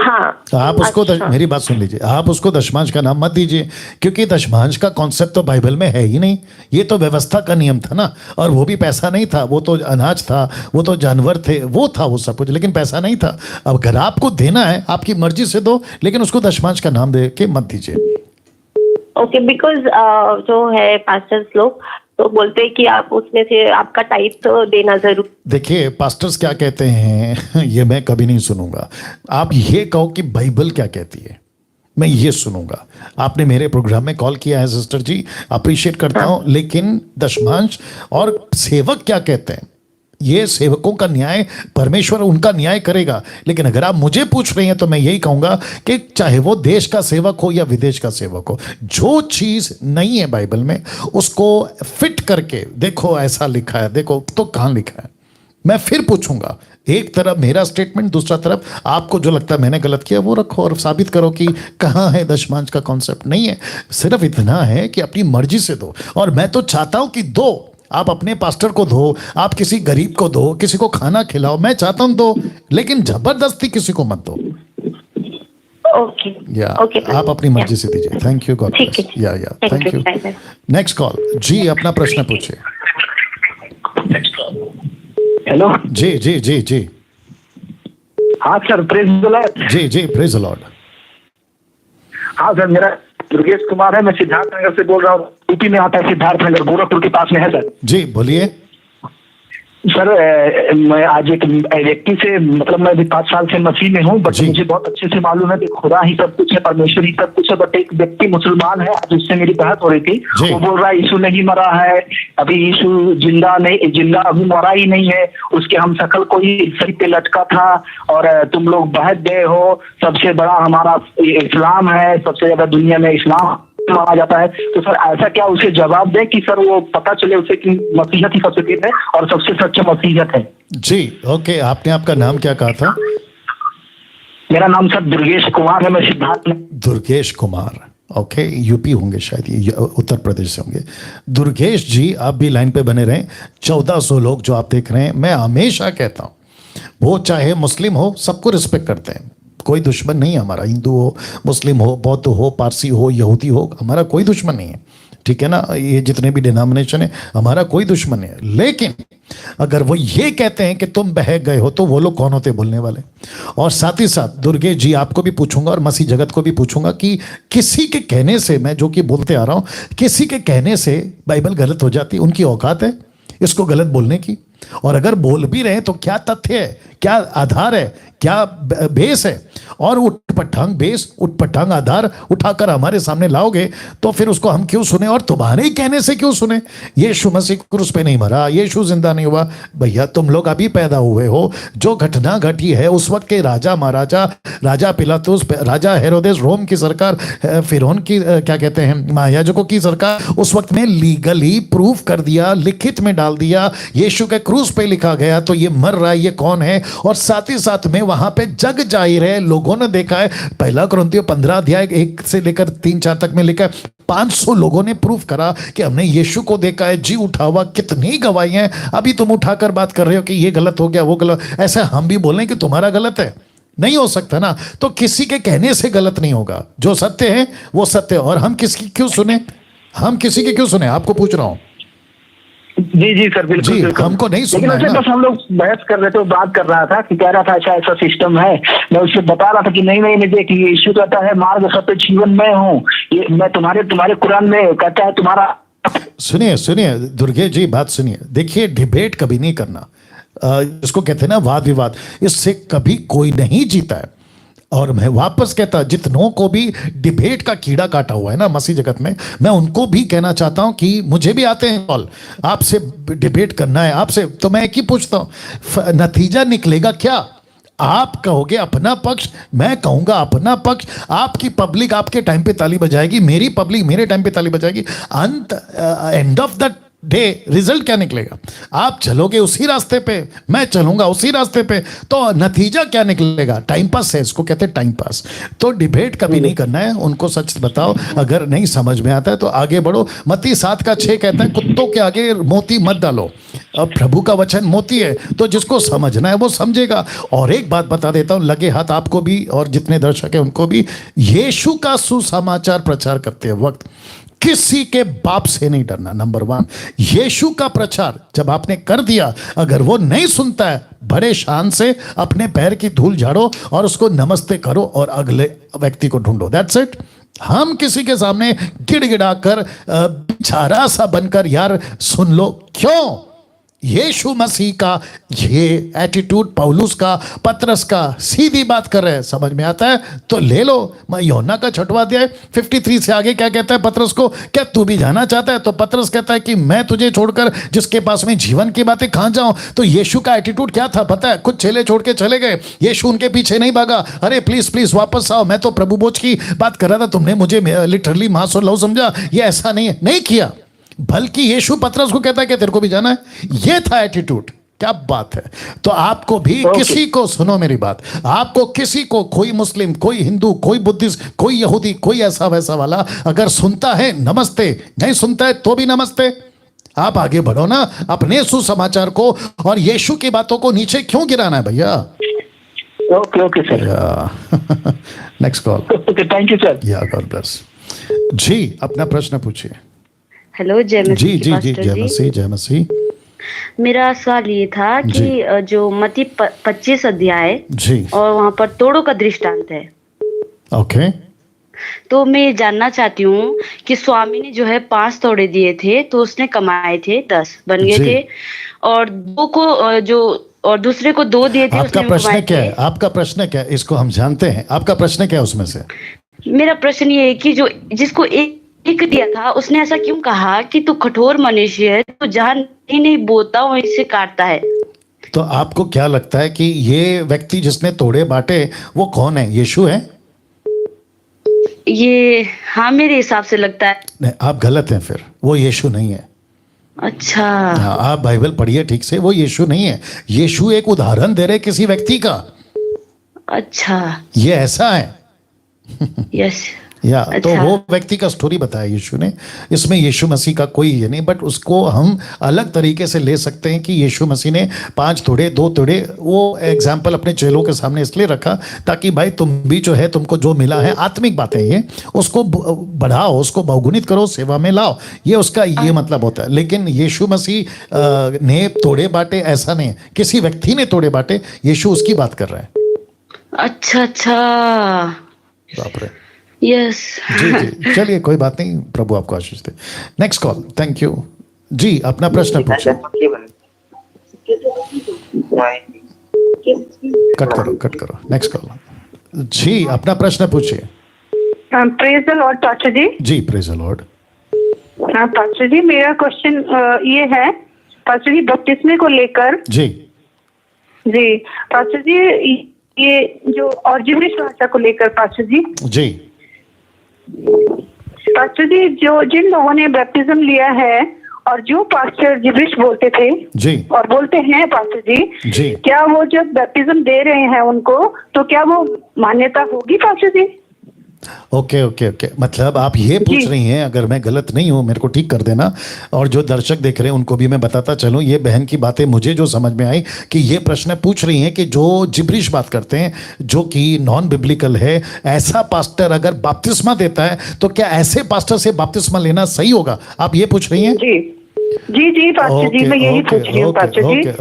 Speaker 6: हाँ
Speaker 1: आप उसको मेरी बात सुन लीजिए, आप उसको दशमांश का नाम मत दीजिए, क्योंकि दशमांश का कॉन्सेप्ट तो बाइबल में है ही नहीं। ये तो व्यवस्था का नियम था ना, और वो भी पैसा नहीं था, वो तो अनाज था, वो तो जानवर थे, वो था वो सब कुछ, लेकिन पैसा नहीं था। अब अगर आपको देना है आपकी मर्जी से दो, लेकिन उसको दशमांश का नाम दे के मत दीजिए।
Speaker 6: ओके, बिकॉज जो है पास्टर्स लोग तो बोलते हैं कि आप उसमें से आपका टाइप तो देना जरूर।
Speaker 1: देखिए पास्टर्स क्या कहते हैं ये मैं कभी नहीं सुनूंगा। आप ये कहो कि बाइबल क्या कहती है, मैं ये सुनूंगा। आपने मेरे प्रोग्राम में कॉल किया है सिस्टर जी, अप्रिशिएट करता हूं, लेकिन दशमांश और सेवक क्या कहते हैं, ये सेवकों का न्याय, परमेश्वर उनका न्याय करेगा। लेकिन अगर आप मुझे पूछ रहे हैं तो मैं यही कहूंगा कि चाहे वो देश का सेवक हो या विदेश का सेवक हो, जो चीज नहीं है बाइबल में उसको फिट करके देखो, ऐसा लिखा है देखो, तो कहां लिखा है? मैं फिर पूछूंगा, एक तरफ मेरा स्टेटमेंट, दूसरा तरफ आपको जो लगता है मैंने गलत किया वो रखो और साबित करो कि कहाँ है दशमांश का कॉन्सेप्ट। नहीं है, सिर्फ इतना है कि अपनी मर्जी से दो। और मैं तो चाहता हूं कि दो, आप अपने पास्टर को दो, आप किसी गरीब को दो, किसी को खाना खिलाओ, मैं चाहता हूं दो, लेकिन जबरदस्ती किसी को मत दो।
Speaker 6: ओके
Speaker 1: या
Speaker 6: ओके
Speaker 1: आप अपनी मर्जी से दीजिए। Thank you, God bless. या थैंक यू। नेक्स्ट कॉल जी, अपना प्रश्न पूछिए।
Speaker 4: हेलो।
Speaker 1: जी जी जी जी।
Speaker 4: हाँ सर, प्रेज द लॉर्ड।
Speaker 1: जी जी, प्रेज द लॉर्ड।
Speaker 4: हाँ सर, मेरा दुर्गेश कुमार है, मैं सिद्धार्थ नगर से बोल रहा हूँ। यूपी में आता है सिद्धार्थ नगर, गोरखपुर के पास में है सर।
Speaker 1: जी बोलिए
Speaker 4: सर। मैं आज एक व्यक्ति से, मतलब मैं अभी 5 साल से मसीह में हूँ, बट मुझे बहुत अच्छे से मालूम है कि खुदा ही सब कुछ है, परमेश्वर ही सब कुछ है। बट एक व्यक्ति मुसलमान है, आज उससे मेरी बहस हो रही थी। वो बोल रहा है यीशु नहीं मरा है, अभी यीशु जिंदा अभी मरा ही नहीं है, उसके हम शकल को ही सही पे लटका था, और तुम लोग बहक गए हो। सबसे बड़ा हमारा इस्लाम है, सबसे ज्यादा दुनिया में इस्लाम माना जाता है। तो सर ऐसा क्या उसे जवाब दे कि सर वो पता चले उसे कि मसीहत ही सबसे तेज है और सबसे सच्चा मसीहत है।
Speaker 1: जी ओके, आपने आपका नाम क्या कहा था?
Speaker 4: मेरा नाम सर दुर्गेश कुमार है, मैं सिद्धार्थ में।
Speaker 1: दुर्गेश कुमार, ओके, यूपी होंगे शायद, ये उत्तर प्रदेश से होंगे। दुर्गेश जी आप भी लाइन पे बने रहें। 1400 लोग जो आप देख रहे हैं, मैं हमेशा कहता हूं वो चाहे मुस्लिम हो, सबको रिस्पेक्ट करते हैं, कोई दुश्मन नहीं है हमारा। हिंदू हो, मुस्लिम हो, बौद्ध हो, पारसी हो, यहूदी हो, हमारा कोई दुश्मन नहीं है, ठीक है ना। ये जितने भी डिनोमिनेशन है, हमारा कोई दुश्मन नहीं है। लेकिन अगर वो ये कहते हैं कि तुम बह गए हो, तो वो लोग कौन होते बोलने वाले? और साथ ही साथ दुर्गेश जी आपको भी पूछूंगा और मसीह जगत को भी पूछूंगा कि किसी के कहने से, मैं जो कि बोलते आ रहा हूं, किसी के कहने से बाइबल गलत हो जाती, उनकी औकात है इसको गलत बोलने की? और अगर बोल भी रहे तो क्या तथ्य है, क्या आधार है, क्या बेस है? और उठपटांग बेस, उठपटांग आधार उठाकर हमारे सामने लाओगे तो फिर उसको हम क्यों सुने और तुम्हारे ही कहने से क्यों सुने? यीशु मसीह क्रूस पे नहीं मरा, यीशु जिंदा नहीं हुआ। भैया तुम लोग अभी पैदा हुए हो, जो घटना घटी है उस वक्त के राजा महाराजा, राजा पिलातुस, राजा हेरोदेस, रोम की सरकार, फिरौन की क्या कहते हैं, महायाजकों की सरकार, उस वक्त में लीगली प्रूफ कर दिया, लिखित में डाल दिया, यीशु के क्रूस पे लिखा गया तो ये मर रहा है, ये कौन है? और साथ ही साथ में वहां पे जग जाहिर है, लोगों ने देखा है। पहला कुरिन्थियों 15 अध्याय 1 से लेकर 3-4 तक में लिखा है, 500 लोगों ने प्रूफ करा कि हमने यीशु को देखा है, जी उठा हुआ। कितनी गवाही है। अभी तुम उठाकर बात कर रहे हो कि ये गलत हो गया, वो गलत, ऐसा हम भी बोलें कि तुम्हारा गलत है? नहीं हो सकता ना। तो किसी के कहने से गलत नहीं होगा, जो सत्य है वो सत्य है। और हम किसकी क्यों सुने? हम किसी के क्यों सुने? आपको पूछ रहा हूं।
Speaker 4: जी जी सर, बिल्कुल
Speaker 1: जी,
Speaker 4: बिल्कुल।
Speaker 1: हमको नहीं सुनना
Speaker 4: लेकिन
Speaker 1: है ना।
Speaker 4: बस हम लोग बहस कर रहे थे, बात कर रहा था कि कह रहा था ऐसा ऐसा सिस्टम है। मैं उससे बता रहा था कि नहीं नहीं, देखिए यीशु कहता है मार्ग सत्य जीवन में हूँ, ये मैं तुम्हारे कुरान में कहता है तुम्हारा।
Speaker 1: सुनिए सुनिए दुर्गेश जी, बात सुनिए। देखिए डिबेट कभी नहीं करना, इसको कहते हैं ना वाद विवाद, इससे कभी कोई नहीं जीता है। और मैं वापस कहता, जितनों को भी डिबेट का कीड़ा काटा हुआ है ना मसीह जगत में, मैं उनको भी कहना चाहता हूं कि मुझे भी आते हैं कॉल, आपसे डिबेट करना है आपसे, तो मैं एक ही पूछता हूं, नतीजा निकलेगा क्या? आप कहोगे अपना पक्ष, मैं कहूंगा अपना पक्ष, आपकी पब्लिक आपके टाइम पे ताली बजाएगी, मेरी पब्लिक मेरे टाइम पे ताली बजाएगी। End of the day result क्या निकलेगा? आप चलोगे उसी रास्ते पे, मैं चलूंगा उसी रास्ते पे, तो नतीजा क्या निकलेगा? टाइम पास है, इसको कहते हैं टाइम पास। तो डिबेट कभी नहीं करना है, उनको सच बताओ। अगर नहीं समझ में आता है तो आगे बढ़ो। मत्ती 7:6 कहता है कुत्तों के आगे मोती मत डालो। अब प्रभु का वचन मोती है, तो जिसको समझना है वो समझेगा। और एक बात बता देता हूं, लगे हाथ आपको भी और जितने दर्शक हैं उनको भी, यीशु का सुसमाचार प्रचार करते वक्त किसी के बाप से नहीं डरना। नंबर 1, यीशु का प्रचार जब आपने कर दिया, अगर वो नहीं सुनता है, बड़े शान से अपने पैर की धूल झाड़ो और उसको नमस्ते करो और अगले व्यक्ति को ढूंढो। That's it. हम किसी के सामने गिड़गिड़ाकर बेचारा सा बनकर यार सुन लो, क्यों? यीशु मसीह का ये एटीट्यूड, पौलुस का, पतरस का, सीधी बात कर रहे हैं। समझ में आता है तो ले लो। मैं यूहन्ना का 6वां अध्याय 53 से आगे क्या कहता है पतरस को, क्या तू भी जाना चाहता है? तो पतरस कहता है कि मैं तुझे छोड़कर जिसके पास में जीवन की बातें कहां जाऊं? तो यीशु का एटीट्यूड क्या था पता है? कुछ चेले छोड़ के चले गए, यीशु उनके पीछे नहीं भागा। अरे प्लीज प्लीज वापस आओ, मैं तो प्रभु बोझ की बात कर रहा था, तुमने मुझे लिटरली मांस और लहू समझा। ये ऐसा नहीं है, नहीं किया। बल्कि यीशु पतरस को कहता है कि तेरे को भी जाना है। ये था एटीट्यूड। क्या बात है। तो आपको भी किसी को, सुनो मेरी बात, आपको किसी को, कोई मुस्लिम, कोई हिंदू, कोई बुद्धिस्ट, कोई यहूदी, कोई ऐसा वैसा वाला अगर सुनता है नमस्ते, नहीं सुनता है तो भी नमस्ते। आप आगे बढ़ो ना अपने सुसमाचार को, और यीशु की बातों को नीचे क्यों गिराना है भैया।
Speaker 2: Okay okay sir,
Speaker 1: next call.
Speaker 2: Okay, thank you sir.
Speaker 1: या गॉड ब्लेस। जी अपना प्रश्न पूछिए।
Speaker 7: हेलो, जय मसीह।
Speaker 1: जी जी जी, जय मसीह, जय मसीह।
Speaker 7: मेरा सवाल ये था कि जो मत्ती 25 अध्याय
Speaker 1: जी,
Speaker 7: और वहाँ पर तोड़ों का दृष्टांत है।
Speaker 1: ओके।
Speaker 7: तो मैं ये जानना चाहती हूँ कि स्वामी ने जो है 5 तोड़े दिए थे, तो उसने कमाए थे 10 बन गए थे, और 2 को जो और दूसरे को 2 दिए थे।
Speaker 1: आपका प्रश्न क्या है? आपका प्रश्न क्या है? इसको हम जानते हैं, आपका प्रश्न क्या है उसमें से?
Speaker 7: मेरा प्रश्न ये है कि जो जिसको एक दिया था, उसने ऐसा क्यों कहा कि तू कठोर मनुष्य है, तो जहाँ नहीं बोता वहीं से काटता है।
Speaker 1: तो आपको क्या लगता है कि ये व्यक्ति जिसने तोड़े बांटे वो कौन है? यीशु है?
Speaker 7: ये हाँ, मेरे हिसाब से लगता है।
Speaker 1: नहीं, आप गलत हैं, फिर वो यीशु नहीं है।
Speaker 7: अच्छा।
Speaker 1: हाँ, आप बाइबल पढ़िए ठीक से, वो यीशु नहीं है। यीशु एक उदाहरण दे रहे किसी व्यक्ति का।
Speaker 7: अच्छा,
Speaker 1: ये ऐसा है।
Speaker 7: यस।
Speaker 1: या
Speaker 7: अच्छा।
Speaker 1: तो वो व्यक्ति का स्टोरी बताया यीशु ने, इसमें यीशु मसीह का कोई ये नहीं, बट उसको हम अलग तरीके से ले सकते हैं कि यीशु मसीह ने 5 तोड़े 2 तोड़े। वो एग्जाम्पल अपने चेलों के सामने इसलिए रखा ताकि भाई तुम भी जो है, तुमको जो मिला है आत्मिक बातें, ये उसको बढ़ाओ, उसको बहुगुणित करो, सेवा में लाओ, ये उसका ये मतलब होता है। लेकिन यीशु मसीह ने तोड़े बांटे ऐसा नहीं है, किसी व्यक्ति ने तोड़े बांटे, यीशु उसकी बात कर रहा है।
Speaker 7: अच्छा अच्छा,
Speaker 1: बाप रे।
Speaker 7: यस।
Speaker 1: जी जी, चलिए कोई बात नहीं, प्रभु आपको आशीष दे। नेक्स्ट कॉल, थैंक यू जी। अपना प्रश्न पूछिए। कट करो। नेक्स्ट कॉल जी, अपना प्रश्न पूछिए।
Speaker 5: प्रेज द लॉर्ड पास्टर जी।
Speaker 1: जी, प्रेज द लॉर्ड।
Speaker 5: हाँ पास्टर जी, मेरा क्वेश्चन ये है पास्टर जी, बपतिस्मे को लेकर।
Speaker 1: जी
Speaker 5: जी पास्टर जी, ये जो और जिब्रिश भाषा को लेकर पास्टर जी।
Speaker 1: जी
Speaker 5: पास्टर जी, जो जिन लोगों ने बैप्टिज्म लिया है और जो पास्टर जिब्रिश बोलते थे
Speaker 1: जी
Speaker 5: और बोलते हैं पास्टर जी,
Speaker 1: जी,
Speaker 5: क्या वो जब बैप्टिज्म दे रहे हैं उनको, तो क्या वो मान्यता होगी पास्टर जी?
Speaker 1: ओके ओके ओके, मतलब आप ये पूछ रही हैं, अगर मैं गलत नहीं हूं मेरे को ठीक कर देना, और जो दर्शक देख रहे हैं उनको भी मैं बताता चलूं, ये बहन की बातें मुझे जो समझ में आई कि ये प्रश्न पूछ रही हैं कि जो जिब्रिश बात करते हैं, जो कि नॉन बिब्लिकल है, ऐसा पास्टर अगर बपतिस्मा देता है तो क्या ऐसे पास्टर से बपतिस्मा लेना सही होगा? आप ये पूछ रही हैं?
Speaker 5: जी जी पास्टर जी, मैं यही पूछ रही हूँ पास्टर जी।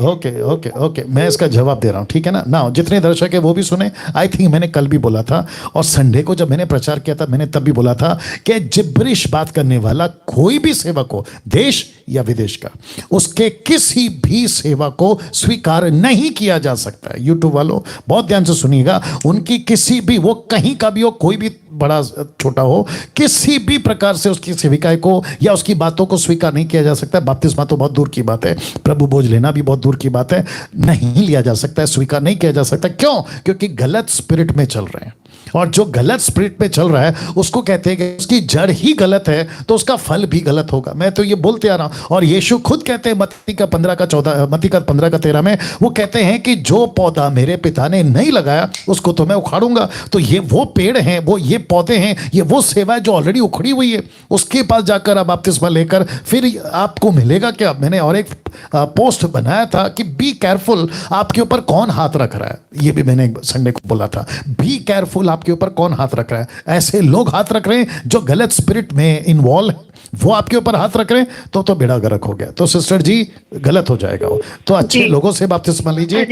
Speaker 1: ओके, मैं इसका जवाब दे रहा हूँ, ठीक है ना। नाउ जितने दर्शक है वो भी सुने। आई थिंक मैंने कल भी बोला था, और संडे को जब मैंने प्रचार किया था मैंने तब भी बोला था कि जिब्रिश बात करने वाला कोई भी सेवक हो, देश या विदेश का, उसके किसी भी सेवा को स्वीकार नहीं किया जा सकता है। यूट्यूब वालों बहुत ध्यान से सुनिएगा, उनकी किसी भी, वो कहीं का भी हो, कोई भी बड़ा छोटा हो, किसी भी प्रकार से उसकी सेविकाएं को या उसकी बातों को स्वीकार नहीं किया जा सकता। बपतिस्मा तो बहुत दूर की बात है, प्रभु बोझ लेना भी बहुत दूर की बात है, नहीं लिया जा सकता है, स्वीकार नहीं किया जा सकता। क्यों? क्योंकि गलत स्पिरिट में चल रहे हैं, और जो गलत स्पिरिट में चल रहा है उसको कहते हैं कि उसकी जड़ ही गलत है, तो उसका फल भी गलत होगा। मैं तो ये बोलते आ रहा हूं, और यीशु खुद कहते हैं मत्ती का 15 का 13 में, वो कहते हैं कि जो पौधा मेरे पिता ने नहीं लगाया उसको तो मैं उखाड़ूंगा। तो ये वो पेड़ हैं, वो ये पौधे हैं, ये वो सेवा है जो ऑलरेडी उखड़ी हुई है, उसके पास जाकर आप बपतिस्मा लेकर फिर आपको मिलेगा क्या? मैंने और एक पोस्ट बनाया था कि बी केयरफुल, आपके ऊपर कौन हाथ रख रहा है। ये भी मैंने संडे को बोला था, बी केयरफुल, आपके ऊपर कौन हाथ रख रहा है। ऐसे लोग हाथ रख रहे हैं जो गलत स्पिरिट में इन्वॉल्व है, वो आपके ऊपर हाथ रख रहे हैं तो बेड़ा गर्क हो गया। तो सिस्टर जी गलत हो जाएगा वो, तो अच्छे लोगों से बपतिस्मा लीजिए।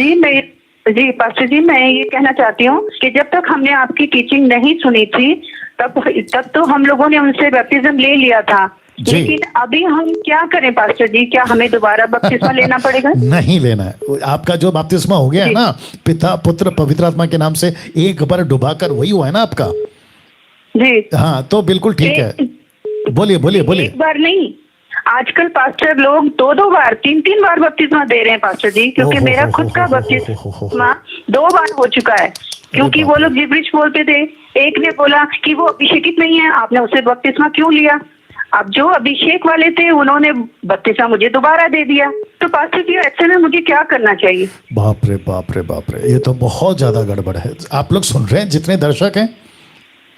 Speaker 5: जी पास्टर जी, मैं ये कहना चाहती हूँ कि जब तक हमने आपकी टीचिंग नहीं सुनी थी तब तो हम लोगों ने उनसे बैप्टिज्म ले लिया था, लेकिन अभी हम क्या करें पास्टर जी? क्या हमें दोबारा बपतिस्मा लेना पड़ेगा?
Speaker 1: नहीं लेना है। आपका जो बपतिस्मा हो गया है ना, पिता पुत्र पवित्र आत्मा के नाम से एक बार डुबाकर, वही हुआ है ना आपका
Speaker 5: जी।
Speaker 1: हाँ, तो बिल्कुल ठीक है। बोलिए।
Speaker 5: एक बार नहीं, आजकल पास्टर लोग 2 बार 3 बार बपतिस्मा दे रहे हैं पास्टर जी, क्योंकि मेरा खुद का बपतिस्मा 2 बार हो चुका है, क्योंकि वो लोग जिब्रिश बोलते थे। एक ने बोला कि वो अभिषेकित नहीं है, आपने उससे बपतिस्मा क्यों लिया? अब जो अभिषेक वाले थे उन्होंने बपतिस्मा मुझे दोबारा दे दिया। तो पास्टर जी ऐसे में मुझे क्या करना चाहिए?
Speaker 1: बाप रे बाप रे बाप रे, ये तो बहुत ज्यादा गड़बड़ है। आप लोग सुन रहे हैं, जितने दर्शक हैं,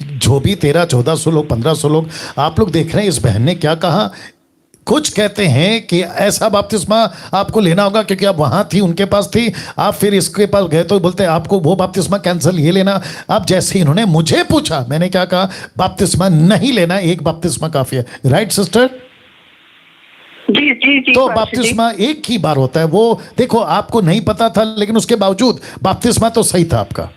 Speaker 1: जो भी 1300-1400 लोग, 1500 लोग, आप लोग देख रहे हैं इस बहन ने क्या कहा। कुछ कहते हैं कि ऐसा बपतिस्मा आपको लेना होगा क्योंकि आप वहां थी, उनके पास थी, आप फिर इसके पास गए तो बोलते हैं आपको वो बपतिस्मा कैंसिल, ये लेना। अब जैसे इन्होंने मुझे पूछा, मैंने क्या कहा, बपतिस्मा नहीं लेना, एक बपतिस्मा काफी है। Right sister?
Speaker 5: जी जी जी।
Speaker 1: तो बपतिस्मा एक ही बार होता है। वो देखो, आपको नहीं पता था, लेकिन उसके बावजूद बपतिस्मा तो सही था आपका।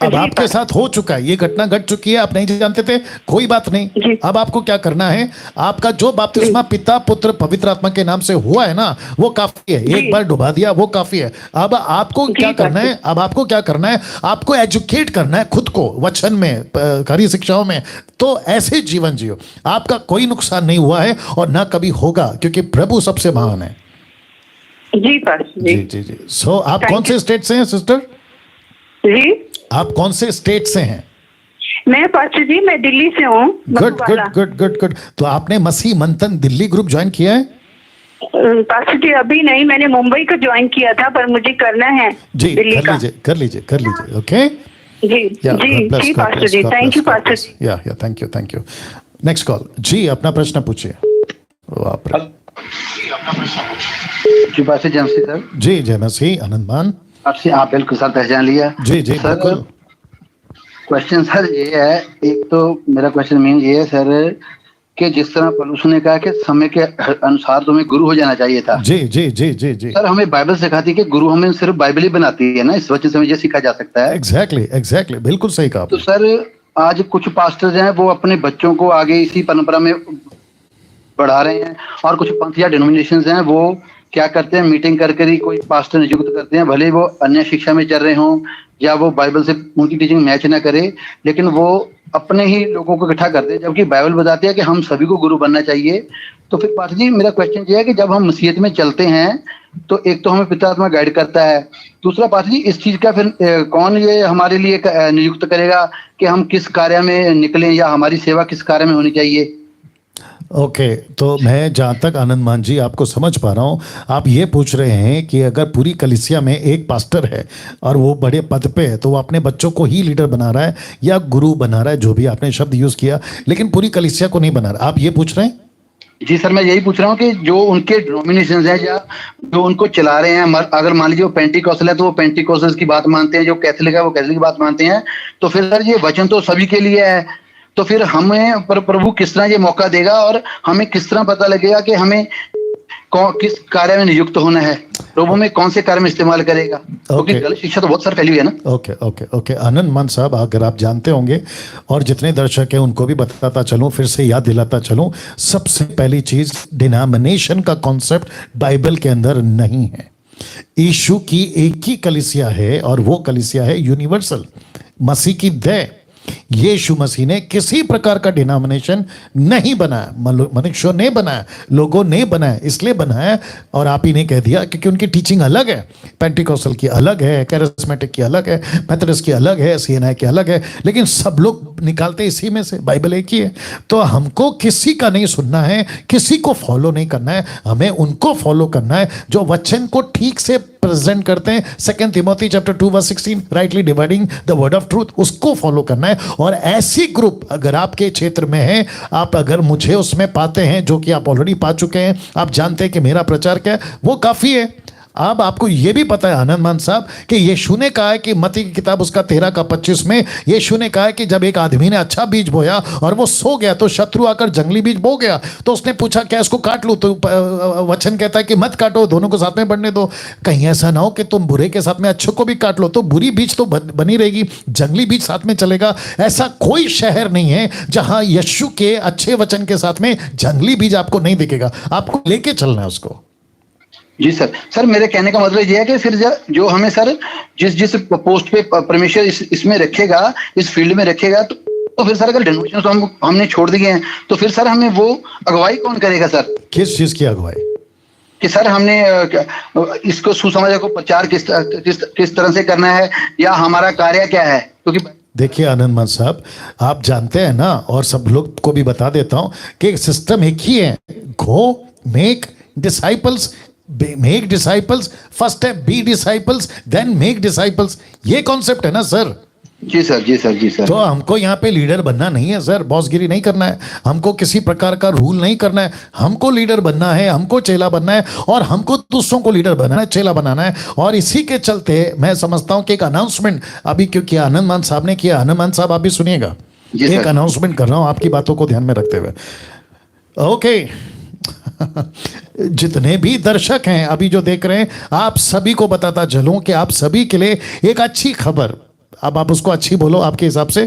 Speaker 1: अब आपके साथ हो चुका है, ये घटना घट चुकी है, आप नहीं जानते थे, कोई बात नहीं। अब आपको क्या करना है, आपका जो बपतिस्मा पिता पुत्र पवित्र आत्मा के नाम से हुआ है ना, वो काफी है। एक बार डुबा दिया वो काफी है। अब आपको क्या करना है, अब आपको क्या करना है, आपको एजुकेट करना है खुद को वचन में, खरी शिक्षाओं में। तो ऐसे जीवन जियो, आपका कोई नुकसान नहीं हुआ है और ना कभी होगा, क्योंकि प्रभु सबसे महान है।
Speaker 5: जी पास्टर
Speaker 1: जी जी जी। सो आप कौन से स्टेट से हैं सिस्टर?
Speaker 5: जी,
Speaker 1: आप कौन से स्टेट से हैं?
Speaker 5: मैं पास्टर जी, मैं दिल्ली से हूँ।
Speaker 1: Good good good good good. तो आपने मसीह मंथन दिल्ली ग्रुप ज्वाइन किया है?
Speaker 5: पास्टर जी अभी नहीं, मैंने मुंबई का ज्वाइन किया था, पर मुझे करना है
Speaker 1: जी,
Speaker 5: दिल्ली का।
Speaker 1: कर लीजिए ओके
Speaker 5: जी जी जी पास्टर जी, थैंक यू पास्टर जी।
Speaker 1: या थैंक यू। नेक्स्ट कॉल जी, अपना प्रश्न पूछिए। बाप रे।
Speaker 8: जी पास्टर जय मसीह सर।
Speaker 1: जी जय मसीह, आनंद मान।
Speaker 8: आपसे आप बिल्कुल सर पहचान लिया।
Speaker 1: जी जी
Speaker 8: सर,
Speaker 1: बिल्कुल।
Speaker 8: क्वेश्चन सर ये है, एक तो मेरा क्वेश्चन मेन ये है सर कि जिस तरह पौलुस ने कहा कि समय के अनुसार तुम्हें गुरु हो जाना चाहिए था।
Speaker 1: जी जी जी जी जी।
Speaker 8: सर हमें बाइबल सिखाती है कि गुरु हमें सिर्फ बाइबल ही बनाती है ना, इस वचन से हमें ये सीखा जा सकता है।
Speaker 1: एग्जैक्टली बिल्कुल सही कहा।
Speaker 8: तो सर आज कुछ पास्टर्स हैं वो अपने बच्चों को आगे इसी परंपरा में बढ़ा रहे हैं, और कुछ पंथ या डिनोमिनेशंस हैं वो क्या करते हैं, मीटिंग करके ही कोई पास्टर नियुक्त करते हैं, भले वो अन्य शिक्षा में चल रहे हों या वो बाइबल से उनकी टीचिंग मैच ना करे, लेकिन वो अपने ही लोगों को इकट्ठा करते हैं, जबकि बाइबल बताती है कि हम सभी को गुरु बनना चाहिए। तो फिर पास्टर जी मेरा क्वेश्चन ये है कि जब हम मसीहत में चलते हैं तो एक तो हमें पिता आत्मा गाइड करता है, दूसरा पास्टर जी इस चीज का फिर कौन ये हमारे लिए नियुक्त करेगा कि हम किस कार्य में निकलें या हमारी सेवा किस कार्य में होनी चाहिए?
Speaker 1: ओके तो मैं जहाँ तक आनंद मान जी आपको समझ पा रहा हूँ, आप ये पूछ रहे हैं कि अगर पूरी कलीसिया में एक पास्टर है और वो बड़े पद पे है, तो वो अपने बच्चों को ही लीडर बना रहा है या गुरु बना रहा है, जो भी आपने शब्द यूज किया, लेकिन पूरी कलीसिया को नहीं बना रहा। आप ये पूछ रहे हैं?
Speaker 8: जी सर मैं यही पूछ रहा हूँ कि जो उनके डिनोमिनेशंस हैं या जो उनको चला रहे हैं, अगर मान लीजिए वो पेंटिकॉस्टल है तो वो पेंटिकॉस्टल की बात मानते हैं, जो कैथोलिक है वो कैथोलिक की बात मानते हैं, तो फिर सर ये वचन तो सभी के लिए है, तो फिर हमें प्रभु किस तरह ये मौका देगा और हमें किस तरह पता लगेगा कि हमें किस कार्य में नियुक्त होना है, प्रभु में कौन से कार्य में इस्तेमाल करेगा? क्योंकि गलत शिक्षा तो बहुत सारी फैली हुई है ना।
Speaker 1: ओके आनंद मान साहब, अगर आप जानते होंगे और जितने दर्शक हैं उनको भी बताता चलूं, फिर से याद दिलाता चलूं, सबसे पहली चीज डिनोमिनेशन का कॉन्सेप्ट बाइबल के अंदर नहीं है। यीशु की एक ही कलीसिया है और वो कलीसिया है यूनिवर्सल, मसीह की देह। यीशु मसीह ने किसी प्रकार का डिनोमिनेशन नहीं बनाया, मनुष्यों ने बनाया, लोगों ने बनाया, इसलिए बनाया और आप ही ने कह दिया क्योंकि उनकी टीचिंग अलग है। पेंटिकॉस्टल की अलग है, कैरिस्मेटिक की अलग है, मेथोडिस्ट की अलग है, सीएनआई की अलग है, लेकिन सब लोग निकालते इसी में से, बाइबल एक ही है। तो हमको किसी का नहीं सुनना है, किसी को फॉलो नहीं करना है, हमें उनको फॉलो करना है जो वचन को ठीक से प्रेजेंट करते हैं। 2 Timothy chapter 2:16 rightly dividing the word of truth, उसको फॉलो करना है। और ऐसी ग्रुप अगर आपके क्षेत्र में है, आप अगर मुझे उसमें पाते हैं, जो कि आप ऑलरेडी पा चुके हैं, आप जानते हैं कि मेरा प्रचार क्या है, वो काफी है। अब आपको यह भी पता है आनंद मान साहब कि यीशु ने कहा है कि मत्ती की किताब उसका 13:25 में यीशु ने कहा है कि जब एक आदमी ने अच्छा बीज बोया और वो सो गया तो शत्रु आकर जंगली बीज बो गया, तो उसने पूछा क्या इसको काट लूं? तो वचन कहता है कि मत काटो, दोनों को साथ में बढ़ने दो, कहीं ऐसा ना हो कि तुम बुरे के साथ में अच्छे को भी काट लो, तो बुरी बीज तो बनी रहेगी, जंगली बीज साथ में चलेगा। ऐसा कोई शहर नहीं है जहां यीशु के अच्छे वचन के साथ में जंगली बीज आपको नहीं दिखेगा, आपको लेके चलना है उसको।
Speaker 8: जी सर मेरे कहने का मतलब ये है कि फिर जो हमें सर जिस पोस्ट पे परमेश्वर इसमें रखेगा, इस फील्ड में रखेगा, तो फिर सर अगर डिनोमिनेशन तो हमने छोड़ दिए हैं, तो फिर सर हमें वो अगुवाई कौन करेगा सर?
Speaker 1: किस चीज की अगुवाई?
Speaker 8: कि सर हमने इसको सुसमाचार को प्रचार किस तरह से करना है या हमारा कार्य क्या है? क्योंकि
Speaker 1: देखिए आनंद मान साहब, आप जानते हैं ना, और सब लोग को भी बता देता हूं कि सिस्टम एक ही है, go make disciples, make disciples, first step be disciples, then make disciples, ये कॉन्सेप्ट है ना सर।
Speaker 8: जी सर, जी सर, जी सर।
Speaker 1: तो हमको यहाँ पे लीडर बनना नहीं है सर, बॉसगिरी नहीं करना है, हमको किसी प्रकार का रूल नहीं करना है, हमको लीडर बनना है, हमको चेला बनना है, और हमको दूसरों को लीडर बनाना है, चेला बनाना है। और इसी के चलते मैं समझता हूँ कि एक अनाउंसमेंट अभी क्योंकि आनंद मान साहब ने किया, आनंद मान साहब आप भी सुनिएगा, एक अनाउंसमेंट कर रहा हूँ आपकी बातों को ध्यान में रखते हुए। ओके जितने भी दर्शक हैं अभी जो देख रहे हैं, आप सभी को बताता चलूं कि आप सभी के लिए एक अच्छी खबर, अब आप उसको अच्छी बोलो आपके हिसाब से,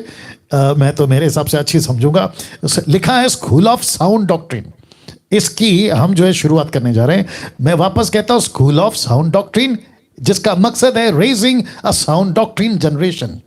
Speaker 1: मैं तो मेरे हिसाब से अच्छी समझूंगा। लिखा है स्कूल ऑफ साउंड डॉक्ट्रिन, इसकी हम जो है शुरुआत करने जा रहे हैं। मैं वापस कहता हूं स्कूल ऑफ साउंड डॉक्ट्रिन, जिसका मकसद है raising a sound doctrine generation.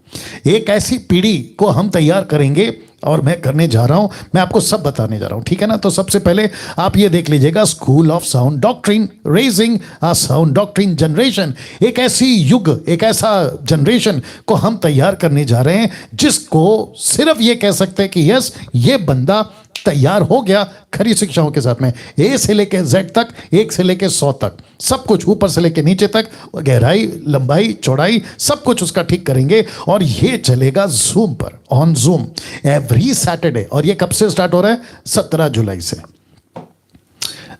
Speaker 1: एक ऐसी पीढ़ी को हम तैयार करेंगे, और मैं करने जा रहा हूं, मैं आपको सब बताने जा रहा हूं, ठीक है ना। तो सबसे पहले आप ये देख लीजिएगा, school of sound doctrine raising a sound doctrine generation. एक ऐसी युग, एक ऐसा जनरेशन को हम तैयार करने जा रहे हैं जिसको सिर्फ ये कह सकते हैं कि यस, ये बंदा तैयार हो गया खरी शिक्षाओं के साथ में, ए से लेके जेड तक, 1 से लेके 100 तक, सब कुछ ऊपर से लेके नीचे तक, गहराई, लंबाई, चौड़ाई, सब कुछ उसका ठीक करेंगे। और ये चलेगा जूम पर, ऑन जूम एवरी सैटरडे। और ये कब से स्टार्ट हो रहा है? 17 जुलाई से।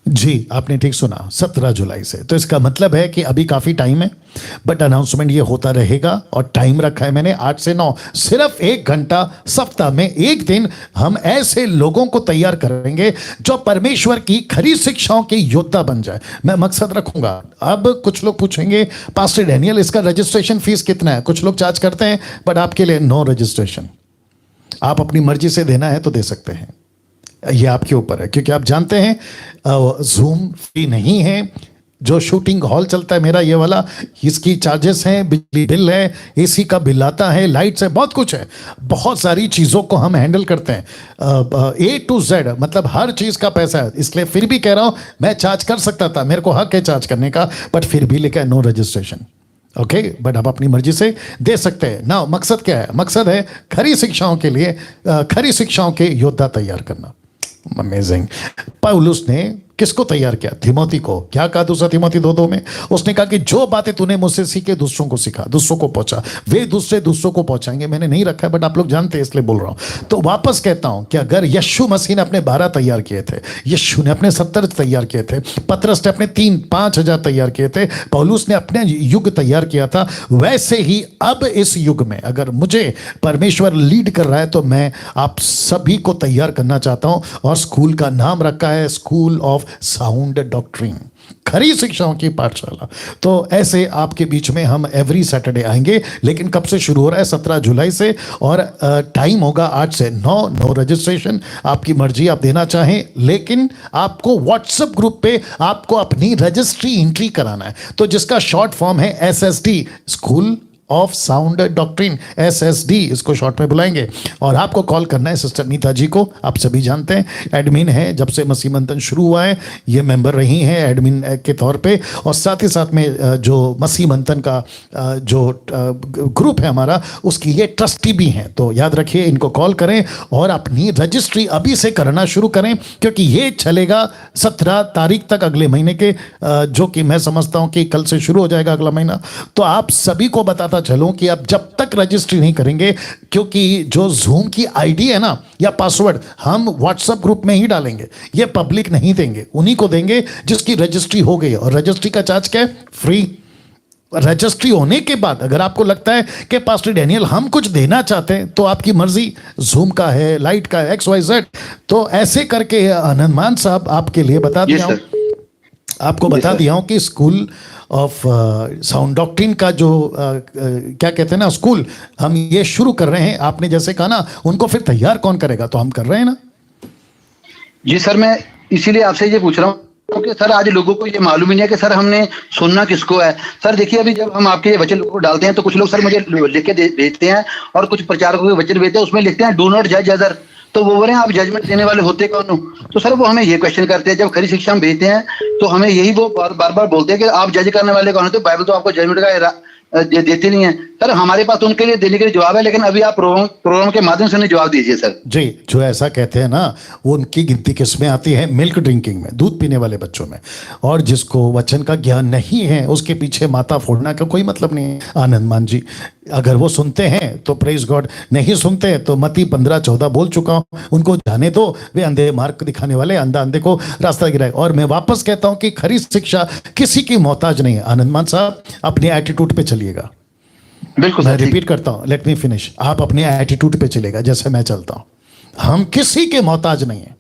Speaker 1: जी आपने ठीक सुना, 17 जुलाई से। तो इसका मतलब है कि अभी काफी टाइम है, बट अनाउंसमेंट ये होता रहेगा। और टाइम रखा है मैंने 8 से 9, सिर्फ 1 घंटा सप्ताह में, एक दिन हम ऐसे लोगों को तैयार करेंगे जो परमेश्वर की खरी शिक्षाओं के योद्धा बन जाए। मैं मकसद रखूंगा। अब कुछ लोग पूछेंगे पास्टर डैनियल इसका रजिस्ट्रेशन फीस कितना है? कुछ लोग चार्ज करते हैं, बट आपके लिए नो रजिस्ट्रेशन, आप अपनी मर्जी से देना है तो दे सकते हैं, ये आपके ऊपर है। क्योंकि आप जानते हैं जूम फ्री नहीं है, जो शूटिंग हॉल चलता है मेरा ये वाला, इसकी चार्जेस हैं, बिजली बिल है, एसी का बिल आता है, लाइट्स है, बहुत कुछ है, बहुत सारी चीज़ों को हम हैंडल करते हैं, ए टू जेड, मतलब हर चीज़ का पैसा है। इसलिए फिर भी कह रहा हूँ, मैं चार्ज कर सकता था, मेरे को हक है चार्ज करने का, बट फिर भी लिखा है नो रजिस्ट्रेशन। ओके, बट आप अपनी मर्जी से दे सकते हैं ना। मकसद क्या है? मकसद है खरी शिक्षाओं के लिए, खरी शिक्षाओं के योद्धा तैयार करना। अमेजिंग। पौलुस ने किसको तैयार किया? थिमोथी को। क्या कहा 2 थिमोथी 2:2 में? उसने कहा कि जो बातें तूने मुझसे सीखे दूसरों को सिखा, दूसरों को पहुंचा, वे दूसरों को पहुंचाएंगे। मैंने नहीं रखा है, बट आप लोग जानते हैं इसलिए बोल रहा हूं। तो वापस कहता हूं कि अगर यीशु मसीह ने अपने 12 तैयार किए थे, यीशु ने अपने 70 तैयार किए थे, पतरस ने अपने 3-5 हजार तैयार किए थे, पौलुस ने अपने युग तैयार किया था, वैसे ही अब इस युग में अगर मुझे परमेश्वर लीड कर रहा है तो मैं आप सभी को तैयार करना चाहता हूं। और स्कूल का नाम रखा है स्कूल ऑफ साउंड डॉक्ट्रिन, खरी शिक्षाओं की पाठशाला। तो ऐसे आपके बीच में हम एवरी सैटरडे आएंगे। लेकिन कब से शुरू हो रहा है? 17 जुलाई से। और टाइम होगा 8 से 9। नो रजिस्ट्रेशन, आपकी मर्जी, आप देना चाहें, लेकिन आपको व्हाट्सएप ग्रुप पे आपको अपनी रजिस्ट्री एंट्री कराना है। तो जिसका शॉर्ट फॉर्म है SSD, school of sound doctrine, SSD इसको शॉर्ट में बुलाएंगे। और आपको कॉल करना है सिस्टर नीता जी को, आप सभी जानते हैं, एडमिन है, जब से मसीह मंथन शुरू हुआ है ये मेंबर रही हैं एडमिन के तौर पे। और साथ ही साथ में जो मसीह मंथन का जो ग्रुप है हमारा, उसकी ये ट्रस्टी भी हैं। तो याद रखिए, इनको कॉल करें और अपनी रजिस्ट्री अभी से करना शुरू करें, क्योंकि ये चलेगा 17 तारीख तक, अगले महीने के, जो कि मैं समझता हूँ कि कल से शुरू हो जाएगा अगला महीना। तो आप सभी को बताता चलूं कि आप जब तक रजिस्ट्री नहीं करेंगे, क्योंकि जो जूम की आईडी है ना या पासवर्ड, हम व्हाट्सएप ग्रुप में ही डालेंगे, ये पब्लिक नहीं देंगे, उन्हीं को देंगे जिसकी रजिस्ट्री हो गई। और रजिस्ट्री का चार्ज क्या है? फ्री। रजिस्ट्री होने के बाद अगर आपको लगता है कि पास्टर डैनियल हम कुछ देना चाहते हैं, तो आपकी मर्जी, जूम का है, लाइट का है, XYZ। तो ऐसे करके आनंद मान साहब आपके लिए बता दिया हूं, आपको बता दिया हूं कि स्कूल ऑफ साउंड डॉक्ट्रिन का जो क्या कहते हैं ना, स्कूल हम ये शुरू कर रहे हैं। आपने जैसे कहा ना, उनको फिर तैयार कौन करेगा? तो हम कर रहे हैं ना।
Speaker 8: जी सर, मैं इसीलिए आपसे ये पूछ रहा हूँ क्योंकि सर आज लोगों को ये मालूम ही नहीं है कि सर हमने सुनना किसको है। सर देखिए, अभी जब हम आपके वचन लोगों को डालते हैं तो कुछ लोग सर मुझे लिख के भेजते हैं, और कुछ प्रचारकों के वचन भेजते हैं, उसमें लिखते हैं डू नॉट जज अदर। तो वो बोल रहे हैं आप जजमेंट देने वाले होते कौन हो? तो सर वो हमें ये क्वेश्चन करते हैं, जब खरी शिक्षा हम भेजते हैं तो हमें यही वो बार बार बोलते हैं कि आप जज करने वाले कौन है? तो बाइबल तो आपको जजमेंट का देती नहीं है। सर हमारे पास उनके लिए देने के लिए जवाब है, लेकिन अभी आप प्रोग्राम के माध्यम से उन्हें जवाब दीजिए सर।
Speaker 1: जी, जो ऐसा कहते हैं ना, वो उनकी गिनती किसमें आती है? मिल्क ड्रिंकिंग में, दूध पीने वाले बच्चों में। और जिसको वचन का ज्ञान नहीं है उसके पीछे माथा फोड़ना का कोई मतलब नहीं है। आनंद मान जी, अगर वो सुनते हैं तो प्रेज गॉड, नहीं सुनते तो मती 15-14 बोल चुका हूं, उनको जाने दो। वे अंधे मार्ग दिखाने वाले, अंधा अंधे को रास्ता गिराए। और मैं वापस कहता हूं कि खरी शिक्षा किसी की मोहताज नहीं है। आनंद मान साहब, अपने एटीट्यूड पे चलिएगा।
Speaker 8: बिल्कुल
Speaker 1: मैं रिपीट करता हूं, लेट मी फिनिश। आप अपने एटीट्यूड पे चलेगा जैसे मैं चलता हूं। हम किसी के मोहताज नहीं है।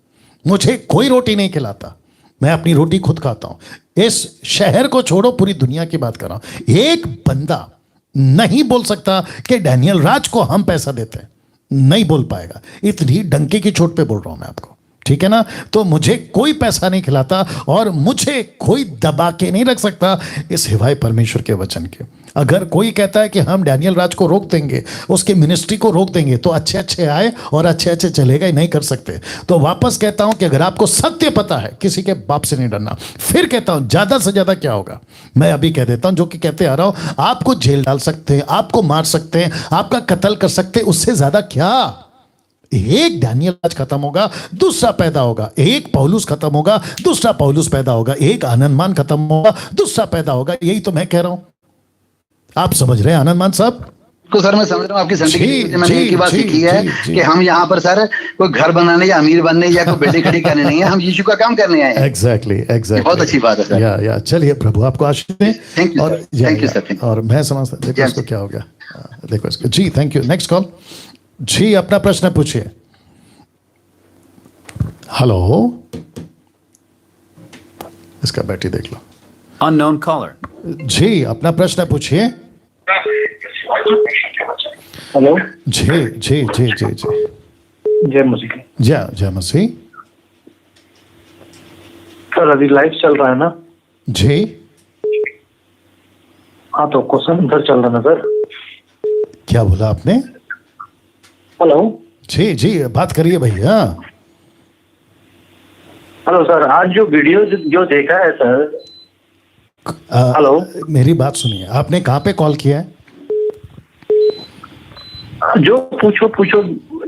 Speaker 1: मुझे कोई रोटी नहीं खिलाता, मैं अपनी रोटी खुद खाता हूं। इस शहर को छोड़ो, पूरी दुनिया की बात कर रहा हूं। एक बंदा नहीं बोल सकता कि डैनियल राज को हम पैसा देते हैं, नहीं बोल पाएगा। इतनी डंके की चोट पे बोल रहा हूं मैं आपको, ठीक है ना? तो मुझे कोई पैसा नहीं खिलाता और मुझे कोई दबा के नहीं रख सकता, इस सिवाय परमेश्वर के वचन के। अगर कोई कहता है कि हम डैनियल राज को रोक देंगे, उसके मिनिस्ट्री को रोक देंगे, तो अच्छे अच्छे आए और अच्छे अच्छे चलेगा ही, नहीं कर सकते। तो वापस कहता हूं कि अगर आपको सत्य पता है, किसी के बाप से नहीं डरना। फिर कहता हूं, ज्यादा से ज्यादा क्या होगा मैं अभी कह देता हूं, जो कि कहते आ रहा हूं, आपको जेल डाल सकते हैं, आपको मार सकते हैं, आपका कत्ल कर सकते हैं, उससे ज्यादा क्या? एक डैनियल राज खत्म होगा, दूसरा पैदा होगा। एक पौलुस खत्म होगा, दूसरा पौलुस पैदा होगा। एक आनंदमान खत्म होगा, दूसरा पैदा होगा। यही तो मैं कह रहा हूं। आप समझ रहे हैं आनंदमान साहब?
Speaker 8: तो सर मैं समझ रहा हूँ आपकी संदेश। मैंने एक ही बात सीखी है कि हम यहाँ पर सर कोई घर बनाने या अमीर बनने या कोई बिल्डिंग खड़ी करने नहीं है, हम यीशु का काम करने आए हैं।
Speaker 1: एग्जैक्टली।
Speaker 8: बहुत अच्छी बात है सर।
Speaker 1: या चलिए, प्रभु आपको आशीष दे।
Speaker 8: थैंक यू
Speaker 1: और
Speaker 8: थैंक यू सर।
Speaker 1: और मैं समझता, देखो इसको क्या हो गया, देखो इसको। जी थैंक यू। नेक्स्ट कॉल जी, अपना प्रश्न पूछिए। हेलो, इसका बैटरी देख लो।
Speaker 9: Unknown caller.
Speaker 1: जी, अपना प्रश्न पूछिए।
Speaker 4: हेलो
Speaker 1: जी जी जी जी जी,
Speaker 4: जय मसीह।
Speaker 1: जय मसीह।
Speaker 4: सर अभी लाइव चल रहा है ना?
Speaker 1: जी
Speaker 4: हाँ, तो क्वेश्चन इधर चल रहा है ना सर?
Speaker 1: क्या बोला आपने?
Speaker 4: हेलो
Speaker 1: जी जी, बात करिए भैया।
Speaker 4: हेलो सर, आज जो वीडियो जो देखा है सर। हेलो,
Speaker 1: मेरी बात सुनिए, आपने कहाँ पे कॉल किया है?
Speaker 4: जो पूछो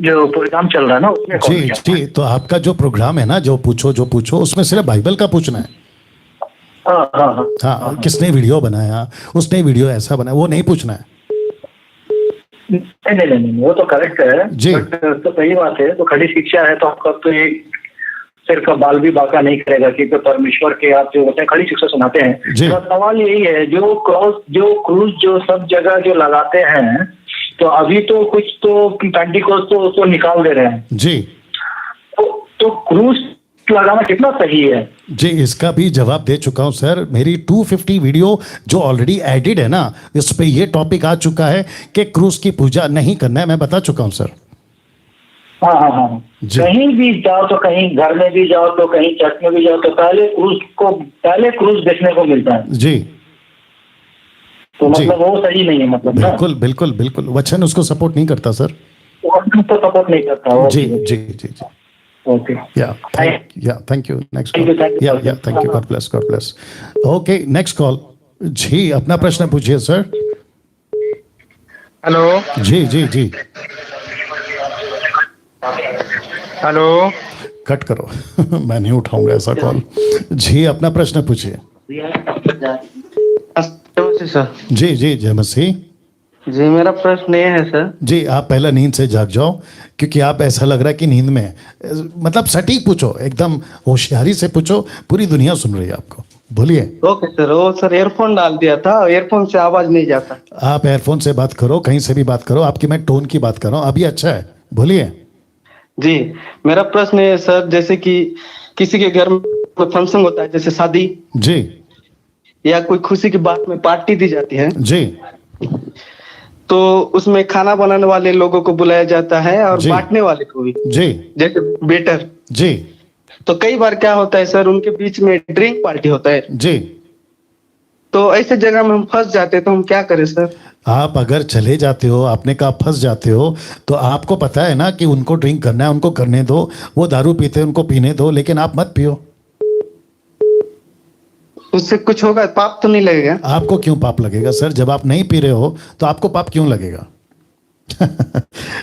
Speaker 4: जो प्रोग्राम चल रहा है ना उसमें कॉल
Speaker 1: जी
Speaker 4: किया।
Speaker 1: जी, तो आपका जो प्रोग्राम है ना, जो पूछो उसमें सिर्फ बाइबल का पूछना है। हाँ, किसने वीडियो बनाया, उसने वीडियो ऐसा बनाया, वो नहीं पूछना है।
Speaker 4: नहीं, वो तो करेक्ट है
Speaker 1: जी।
Speaker 4: तो सही बात है। तो खड़ी शिक्षा है, तो आपका तो एक सिर का बाल भी बाका नहीं करेगा, क्योंकि परमेश्वर के आप जो होते हैं खड़ी शिक्षा सुनाते हैं। तो सवाल यही है, जो क्रूज जो सब जगह जो लगाते हैं, तो अभी तो कुछ तो पेंटिकोस्ट तो उसको निकाल दे रहे हैं
Speaker 1: जी।
Speaker 4: तो क्रूज लगाना कितना सही है?
Speaker 1: जी, इसका भी जवाब दे चुका हूं सर। मेरी 250 वीडियो जो ऑलरेडी एडिड है ना, इस पे ये टॉपिक आ चुका है कि क्रूज की पूजा नहीं करना है, मैं बता चुका हूं सर।
Speaker 4: हाँ, कहीं भी जाओ तो, कहीं घर में भी जाओ तो, कहीं चर्च में भी जाओ तो पहले क्रूज देखने को मिलता है
Speaker 1: जी।
Speaker 4: तो मतलब वो सही नहीं है, मतलब
Speaker 1: बिल्कुल बिल्कुल बिल्कुल, वचन उसको सपोर्ट नहीं करता सर।
Speaker 4: वचन तो सपोर्ट नहीं करता।
Speaker 1: जी जी जी जी।
Speaker 4: Okay,
Speaker 1: thank you. Next call. Thank you. God bless. Okay, next call जी, अपना प्रश्न पूछिए सर।
Speaker 10: हेलो
Speaker 1: जी जी जी।
Speaker 10: हेलो,
Speaker 1: कट करो मैं नहीं उठाऊंगा ऐसा कॉल। जी, अपना प्रश्न पूछिए।
Speaker 10: सर
Speaker 1: जी जी, जय मसीह।
Speaker 10: जी, मेरा प्रश्न ये है सर।
Speaker 1: जी, आप पहले नींद से जाग जाओ, क्योंकि आप ऐसा लग रहा है कि नींद में है। मतलब सटीक पूछो, एकदम होशियारी से पूछो, पूरी दुनिया सुन रही है आपको। बोलिए।
Speaker 10: Okay sir. वो सर ईयरफोन डाल दिया था, ईयरफोन से आवाज नहीं जाता।
Speaker 1: आप एयरफोन से बात करो, कहीं से भी बात करो, आपकी मैं टोन की बात कर रहा हूँ। अभी अच्छा है, बोलिए।
Speaker 10: जी, मेरा प्रश्न है सर, जैसे कि किसी के घर में कोई फंक्शन होता है, जैसे शादी
Speaker 1: जी,
Speaker 10: या कोई खुशी की बात में पार्टी दी जाती है
Speaker 1: जी,
Speaker 10: तो उसमें खाना बनाने वाले लोगों को बुलाया जाता है और बांटने वाले को भी
Speaker 1: जी,
Speaker 10: जैसे वेटर
Speaker 1: जी।
Speaker 10: तो कई बार क्या होता है सर, उनके बीच में ड्रिंक पार्टी होता है
Speaker 1: जी।
Speaker 10: तो ऐसे जगह में हम फंस जाते हैं, तो हम क्या करें सर?
Speaker 1: आप अगर चले जाते हो, आपने कहा फंस जाते हो, तो आपको पता है ना कि उनको ड्रिंक करना है, उनको करने दो। वो दारू पीते हैं, उनको पीने दो, लेकिन आप मत पियो।
Speaker 10: उससे कुछ होगा, पाप तो नहीं लगेगा?
Speaker 1: आपको क्यों पाप लगेगा सर? जब आप नहीं पी रहे हो तो आपको पाप क्यों लगेगा?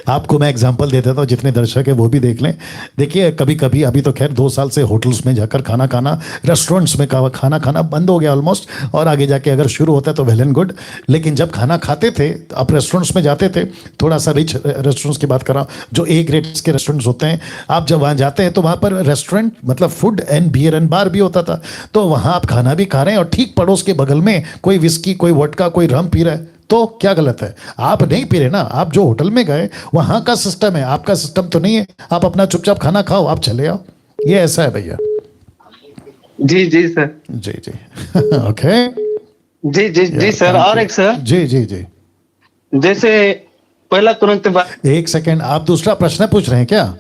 Speaker 1: आपको मैं एग्जांपल देता था, जितने दर्शक है वो भी देख लें। देखिए कभी कभी, अभी तो खैर 2 साल से होटल्स में जाकर खाना खाना, रेस्टोरेंट्स में खाना खाना बंद हो गया ऑलमोस्ट, और आगे जाके अगर शुरू होता है तो वेल एंड गुड। लेकिन जब खाना खाते थे, आप रेस्टोरेंट्स में जाते थे, थोड़ा सा रिच रेस्टोरेंट्स की बात कर रहा हूँ, जो ए ग्रेड्स के रेस्टोरेंट्स होते हैं, आप जब वहाँ जाते हैं तो वहाँ पर रेस्टोरेंट मतलब फूड एंड बियर एंड बार भी होता था। तो वहाँ आप खाना भी खा रहे हैं और ठीक पड़ोस के बगल में कोई विस्की, कोई वोडका, कोई रम पी रहा है, तो क्या गलत है? आप नहीं पी रहे ना, आप जो होटल में गए वहां का सिस्टम है, आपका सिस्टम तो नहीं है। आप अपना चुपचाप खाना खाओ, आप चले आओ, ये ऐसा है भैया।
Speaker 10: जी जी सर।
Speaker 1: जी जी ओके।
Speaker 10: जी जी जी सर। और एक सर,
Speaker 1: जी जी जी,
Speaker 10: जैसे पहला तुरंत
Speaker 1: एक सेकेंड, आप दूसरा प्रश्न पूछ रहे हैं क्या?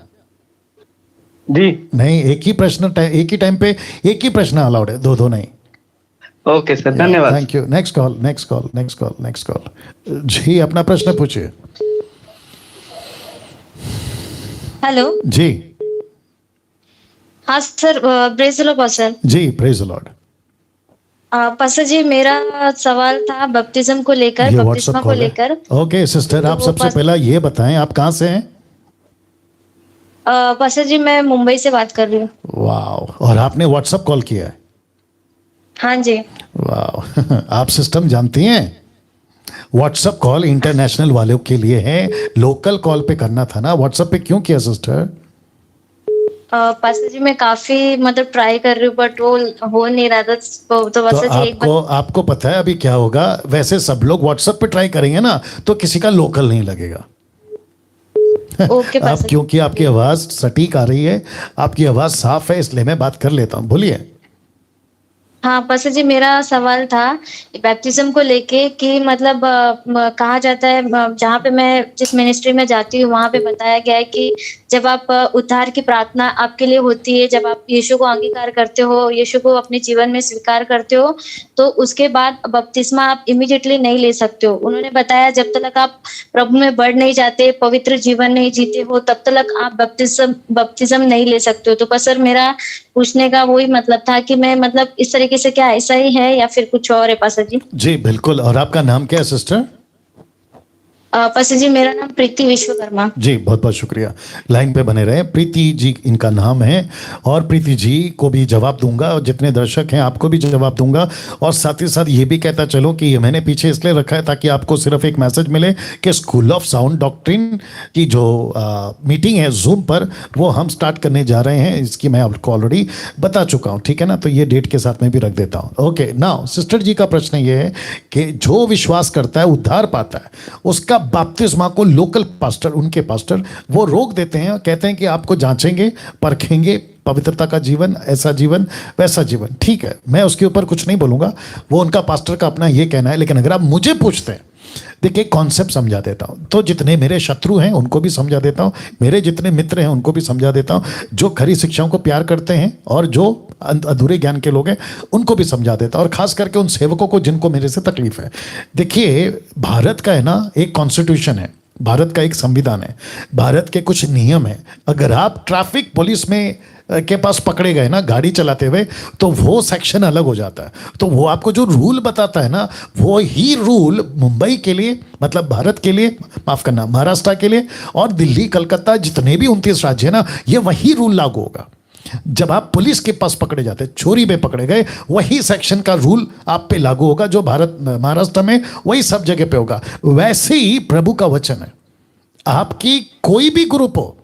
Speaker 10: जी
Speaker 1: नहीं, एक ही प्रश्न, एक ही टाइम पे एक ही प्रश्न अलाउड है, दो नहीं।
Speaker 10: ओके सर, धन्यवाद।
Speaker 1: Thank you. Next call. जी अपना प्रश्न पूछिए।
Speaker 9: हेलो
Speaker 1: जी।
Speaker 9: हाँ sir, praise the Lord pastor.
Speaker 1: जी प्रेज द लॉर्ड।
Speaker 9: पास्टर जी, मेरा सवाल था बपतिस्म को लेकर, बपतिस्मा को लेकर।
Speaker 1: ओके सिस्टर, आप सबसे पहला ये बताएं आप कहाँ से हैं?
Speaker 9: पास्टर जी, मैं मुंबई से बात कर रही हूँ।
Speaker 1: वाह, और आपने व्हाट्सएप कॉल किया है?
Speaker 9: हाँ जी।
Speaker 1: वाह आप सिस्टम जानती हैं, व्हाट्सएप कॉल इंटरनेशनल वालों के लिए है, लोकल कॉल पे करना था ना, व्हाट्सएप पे क्यों किया सिस्टर?
Speaker 9: पास्टर जी, मैं काफी मतलब ट्राई कर रही हूँ, बट वो हो नहीं रहा था। तो पास्टर जी
Speaker 1: आपको पता है अभी क्या होगा? वैसे सब लोग व्हाट्सएप पे ट्राई करेंगे ना तो किसी का लोकल नहीं लगेगा।
Speaker 9: ओके
Speaker 1: आप, क्योंकि आपकी आवाज सटीक आ रही है, आपकी आवाज साफ है, इसलिए मैं बात कर लेता हूँ, बोलिए।
Speaker 9: हाँ पास्टर जी, मेरा सवाल था बैप्टिज्म को लेके कि मतलब कहा जाता है, जहाँ पे मैं जिस मिनिस्ट्री में जाती हूँ वहाँ पे बताया गया है कि जब आप उद्धार की प्रार्थना आपके लिए होती है, जब आप यीशु को अंगीकार करते हो, यीशु को अपने जीवन में स्वीकार करते हो, तो उसके बाद बपतिस्मा आप इमीडिएटली नहीं ले सकते हो। उन्होंने बताया जब तक आप प्रभु में बढ़ नहीं जाते, पवित्र जीवन नहीं जीते हो, तब तक आप बपतिस्म नहीं ले सकते हो। तो पास्टर, मेरा पूछने का वही मतलब था कि मैं मतलब इस तरीके से, क्या ऐसा ही है या फिर कुछ और है पास्टर जी?
Speaker 1: जी बिल्कुल। और आपका नाम क्या है सिस्टर?
Speaker 9: पास्टर जी, मेरा नाम प्रीति विश्वकर्मा।
Speaker 1: जी बहुत बहुत शुक्रिया, लाइन पे बने रहे। प्रीति जी इनका नाम है, और प्रीति जी को भी जवाब दूंगा, और जितने दर्शक हैं आपको भी जवाब दूंगा। और साथ ही साथ ये भी कहता चलो कि ये मैंने पीछे इसलिए रखा है ताकि आपको सिर्फ एक मैसेज मिले कि स्कूल ऑफ साउंड डॉक्ट्रिन की जो मीटिंग है जूम पर, वो हम स्टार्ट करने जा रहे हैं। इसकी मैं आपको ऑलरेडी बता चुका हूँ, ठीक है ना? तो ये डेट के साथ मैं भी रख देता हूँ। ओके नाउ सिस्टर जी का प्रश्न ये है कि जो विश्वास करता है उद्धार पाता है, उसका बपतिस्मा को लोकल पास्टर, उनके पास्टर वो रोक देते हैं, कहते हैं कि आपको जांचेंगे, परखेंगे, पवित्रता का जीवन, ऐसा जीवन, वैसा जीवन। ठीक है, मैं उसके ऊपर कुछ नहीं बोलूंगा, वो उनका पास्टर का अपना ये कहना है। लेकिन अगर आप मुझे पूछते हैं, देखिए कॉन्सेप्ट समझा देता हूँ, तो जितने मेरे शत्रु हैं उनको भी समझा देता हूँ, मेरे जितने मित्र हैं उनको भी समझा देता हूँ, जो खरी शिक्षाओं को प्यार करते हैं और जो अधूरे ज्ञान के लोग हैं उनको भी समझा देता हूँ, और खास करके उन सेवकों को जिनको मेरे से तकलीफ है। देखिए भारत का है ना एक कॉन्स्टिट्यूशन है, भारत का एक संविधान है, भारत के कुछ नियम है। अगर आप ट्रैफिक पुलिस में के पास पकड़े गए ना गाड़ी चलाते हुए, तो वो सेक्शन अलग हो जाता है। तो वो आपको जो रूल बताता है ना, वो ही रूल मुंबई के लिए, मतलब भारत के लिए, माफ करना महाराष्ट्र के लिए, और दिल्ली, कलकत्ता, जितने भी 29 राज्य है ना, ये वही रूल लागू होगा। जब आप पुलिस के पास पकड़े जाते, चोरी में पकड़े गए, वही सेक्शन का रूल आप पे लागू होगा, जो भारत महाराष्ट्र में वही सब जगह पे होगा। वैसे ही प्रभु का वचन है, आपकी कोई भी ग्रुप हो,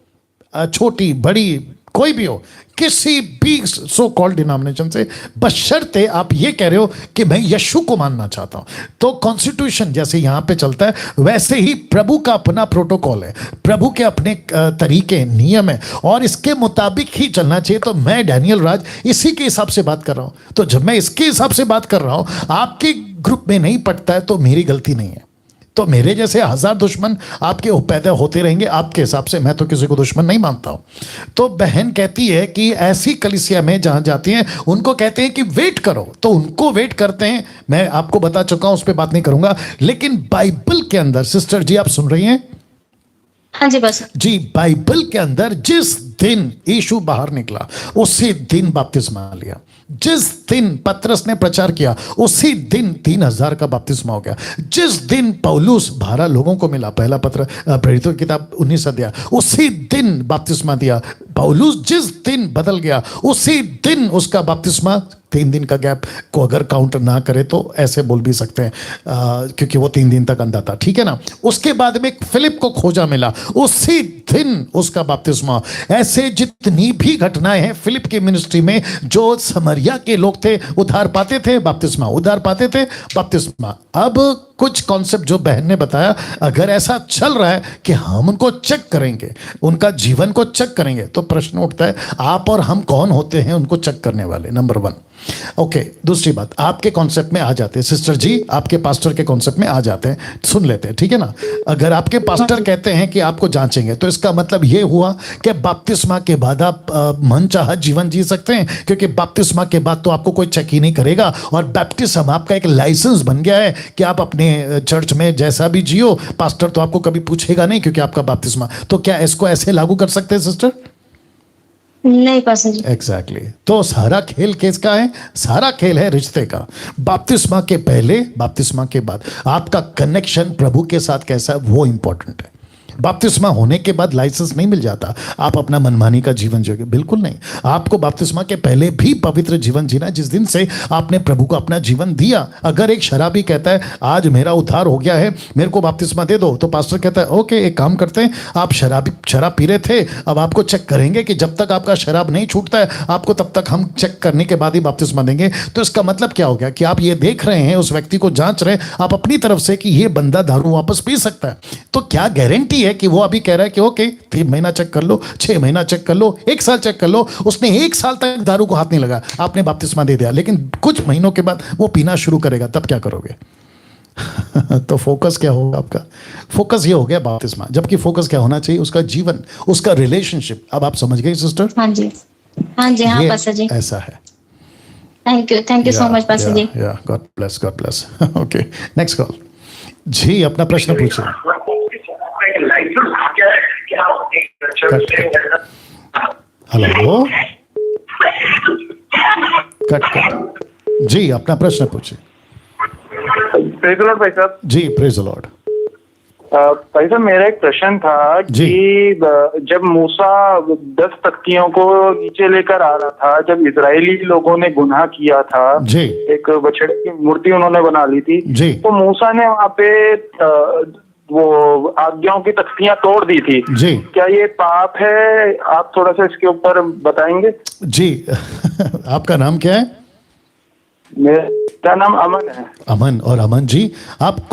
Speaker 1: छोटी बड़ी कोई भी हो, किसी भी सो कॉल्ड डिनोमिनेशन से, बशर्ते आप ये कह रहे हो कि मैं यीशु को मानना चाहता हूं, तो कॉन्स्टिट्यूशन जैसे यहां पे चलता है वैसे ही प्रभु का अपना प्रोटोकॉल है, प्रभु के अपने तरीके, नियम है, और इसके मुताबिक ही चलना चाहिए। तो मैं डैनियल राज इसी के हिसाब से बात कर रहा हूं। तो जब मैं इसके हिसाब से बात कर रहा हूं, आपके ग्रुप में नहीं पड़ता है तो मेरी गलती नहीं है। तो मेरे जैसे 1000 दुश्मन आपके पैदा होते रहेंगे आपके हिसाब से, मैं तो किसी को दुश्मन नहीं मानता हूं। तो बहन कहती है कि ऐसी कलीसिया में जहां जाती हैं उनको कहते हैं कि वेट करो, तो उनको वेट करते हैं। मैं आपको बता चुका हूं, उस पर बात नहीं करूंगा। लेकिन बाइबल के अंदर, सिस्टर जी आप सुन रही हैं?
Speaker 9: हाँ जी बस
Speaker 1: जी, बाइबल के अंदर जिस दिन यीशु बाहर निकला उसी दिन बपतिस्मा लिया। जिस दिन पतरस ने प्रचार किया उसी दिन 3,000 का बपतिस्मा हो गया। जिस दिन पौलुस 12 लोगों को मिला, पहला पत्र प्रेरितों की किताब 19 अध्याय, उसी दिन बपतिस्मा दिया पौलुस। जिस दिन बदल गया उसी दिन उसका बपतिस्मा, 3 दिन का गैप को अगर काउंट ना करे तो ऐसे बोल भी सकते हैं, क्योंकि वो 3 दिन तक अंधा था, ठीक है ना। उसके बाद में फिलिप को खोजा मिला, उसी दिन उसका बपतिस्मा। ऐसे जितनी भी घटनाएं हैं फिलिप की मिनिस्ट्री में, जो समरिया के लोग थे उद्धार पाते थे, बपतिस्मा, उद्धार पाते थे, बपतिस्मा। अब कुछ कॉन्सेप्ट जो बहन ने बताया, अगर ऐसा चल रहा है कि हम उनको चेक करेंगे, उनका जीवन को चेक करेंगे, तो प्रश्न उठता है आप और हम कौन होते हैं उनको चेक करने वाले, नंबर 1। ओके, दूसरी बात, आपके कॉन्सेप्ट में आ जाते हैं सिस्टर जी, आपके पास्टर के कॉन्सेप्ट में आ जाते हैं, सुन लेते हैं, ठीक है ना। अगर आपके पास्टर कहते हैं कि आपको जांचेंगे, तो इसका मतलब ये हुआ कि बपतिस्मा के बाद आप मनचाहा जीवन जी सकते हैं, क्योंकि बपतिस्मा के बाद तो आपको कोई चेक ही नहीं करेगा, और बैप्टिज्म आपका एक लाइसेंस बन गया है कि आप अपने चर्च में जैसा भी जियो, पास्टर तो आपको कभी पूछेगा नहीं, क्योंकि आपका बपतिस्मा। तो क्या इसको ऐसे लागू कर सकते हैं सिस्टर?
Speaker 9: नहीं पास्टर जी।
Speaker 1: एग्जैक्टली। तो सारा खेल किसका है? सारा खेल है रिश्ते का। बपतिस्मा के पहले, बपतिस्मा के बाद आपका कनेक्शन प्रभु के साथ कैसा है, वो इंपॉर्टेंट है। बपतिस्मा होने के बाद लाइसेंस नहीं मिल जाता, आप अपना मनमानी का जीवन जियोगे, बिल्कुल नहीं। आपको बपतिस्मा के पहले भी पवित्र जीवन जीना, जिस दिन से आपने प्रभु को अपना जीवन दिया। अगर एक शराबी कहता है आज मेरा उद्धार हो गया है, मेरे को बपतिस्मा दे दो, तो पास्टर कहता है ओके, एक काम करते हैं, आप शराब पी रहे थे, अब आपको चेक करेंगे कि जब तक आपका शराब नहीं छूटता है, आपको तब तक हम चेक करने के बाद ही बपतिस्मा देंगे। तो इसका मतलब क्या हो गया कि आप ये देख रहे हैं, उस व्यक्ति को जांच रहे हैं आप अपनी तरफ से कि ये बंदा दारू वापस पी सकता है। तो क्या गारंटी है कि वो अभी कह रहा है कि ओके 3 महीना चेक कर लो, 6 महीना चेक कर लो, 1 साल चेक कर लो। उसने 1 साल तक दारू को हाथ नहीं लगा, आपने बपतिस्मा दे दिया, लेकिन कुछ महीनों के बाद वो पीना शुरू करेगा, तब क्या करोगे? तो फोकस क्या होगा आपका? फोकस ये हो गया बपतिस्मा, जबकि फोकस क्या होना चाहिए? उसका जीवन, उसका रिलेशनशिप। अब आप समझ गए सिस्टर?
Speaker 9: हाँ जी, हाँ जी, हाँ पास्टर जी,
Speaker 1: ऐसा है।
Speaker 9: Thank you so much pastor ji.
Speaker 1: God bless. Okay, next call जी, अपना प्रश्न पूछिए। हेलो, कट जी, अपना प्रश्न पूछिए।
Speaker 11: प्रेज़ द लॉर्ड भाई साहब।
Speaker 1: जी, प्रेज़ द लॉर्ड।
Speaker 11: भाई साहब, मेरा एक प्रश्न था कि जब मूसा 10 तख्तियों को नीचे लेकर आ रहा था, जब इजरायली लोगों ने गुनाह किया था
Speaker 1: जी, एक
Speaker 11: बछड़े की मूर्ति उन्होंने बना ली थी
Speaker 1: जी,
Speaker 11: तो मूसा ने वहाँ पे वो आज्ञाओं की तख्तियां तोड़ दी थी
Speaker 1: जी।
Speaker 11: क्या ये पाप है? आप थोड़ा सा इसके ऊपर बताएंगे
Speaker 1: जी। आपका नाम क्या है?
Speaker 11: मेरा नाम अमन है।
Speaker 1: अमन। और अमन जी, आप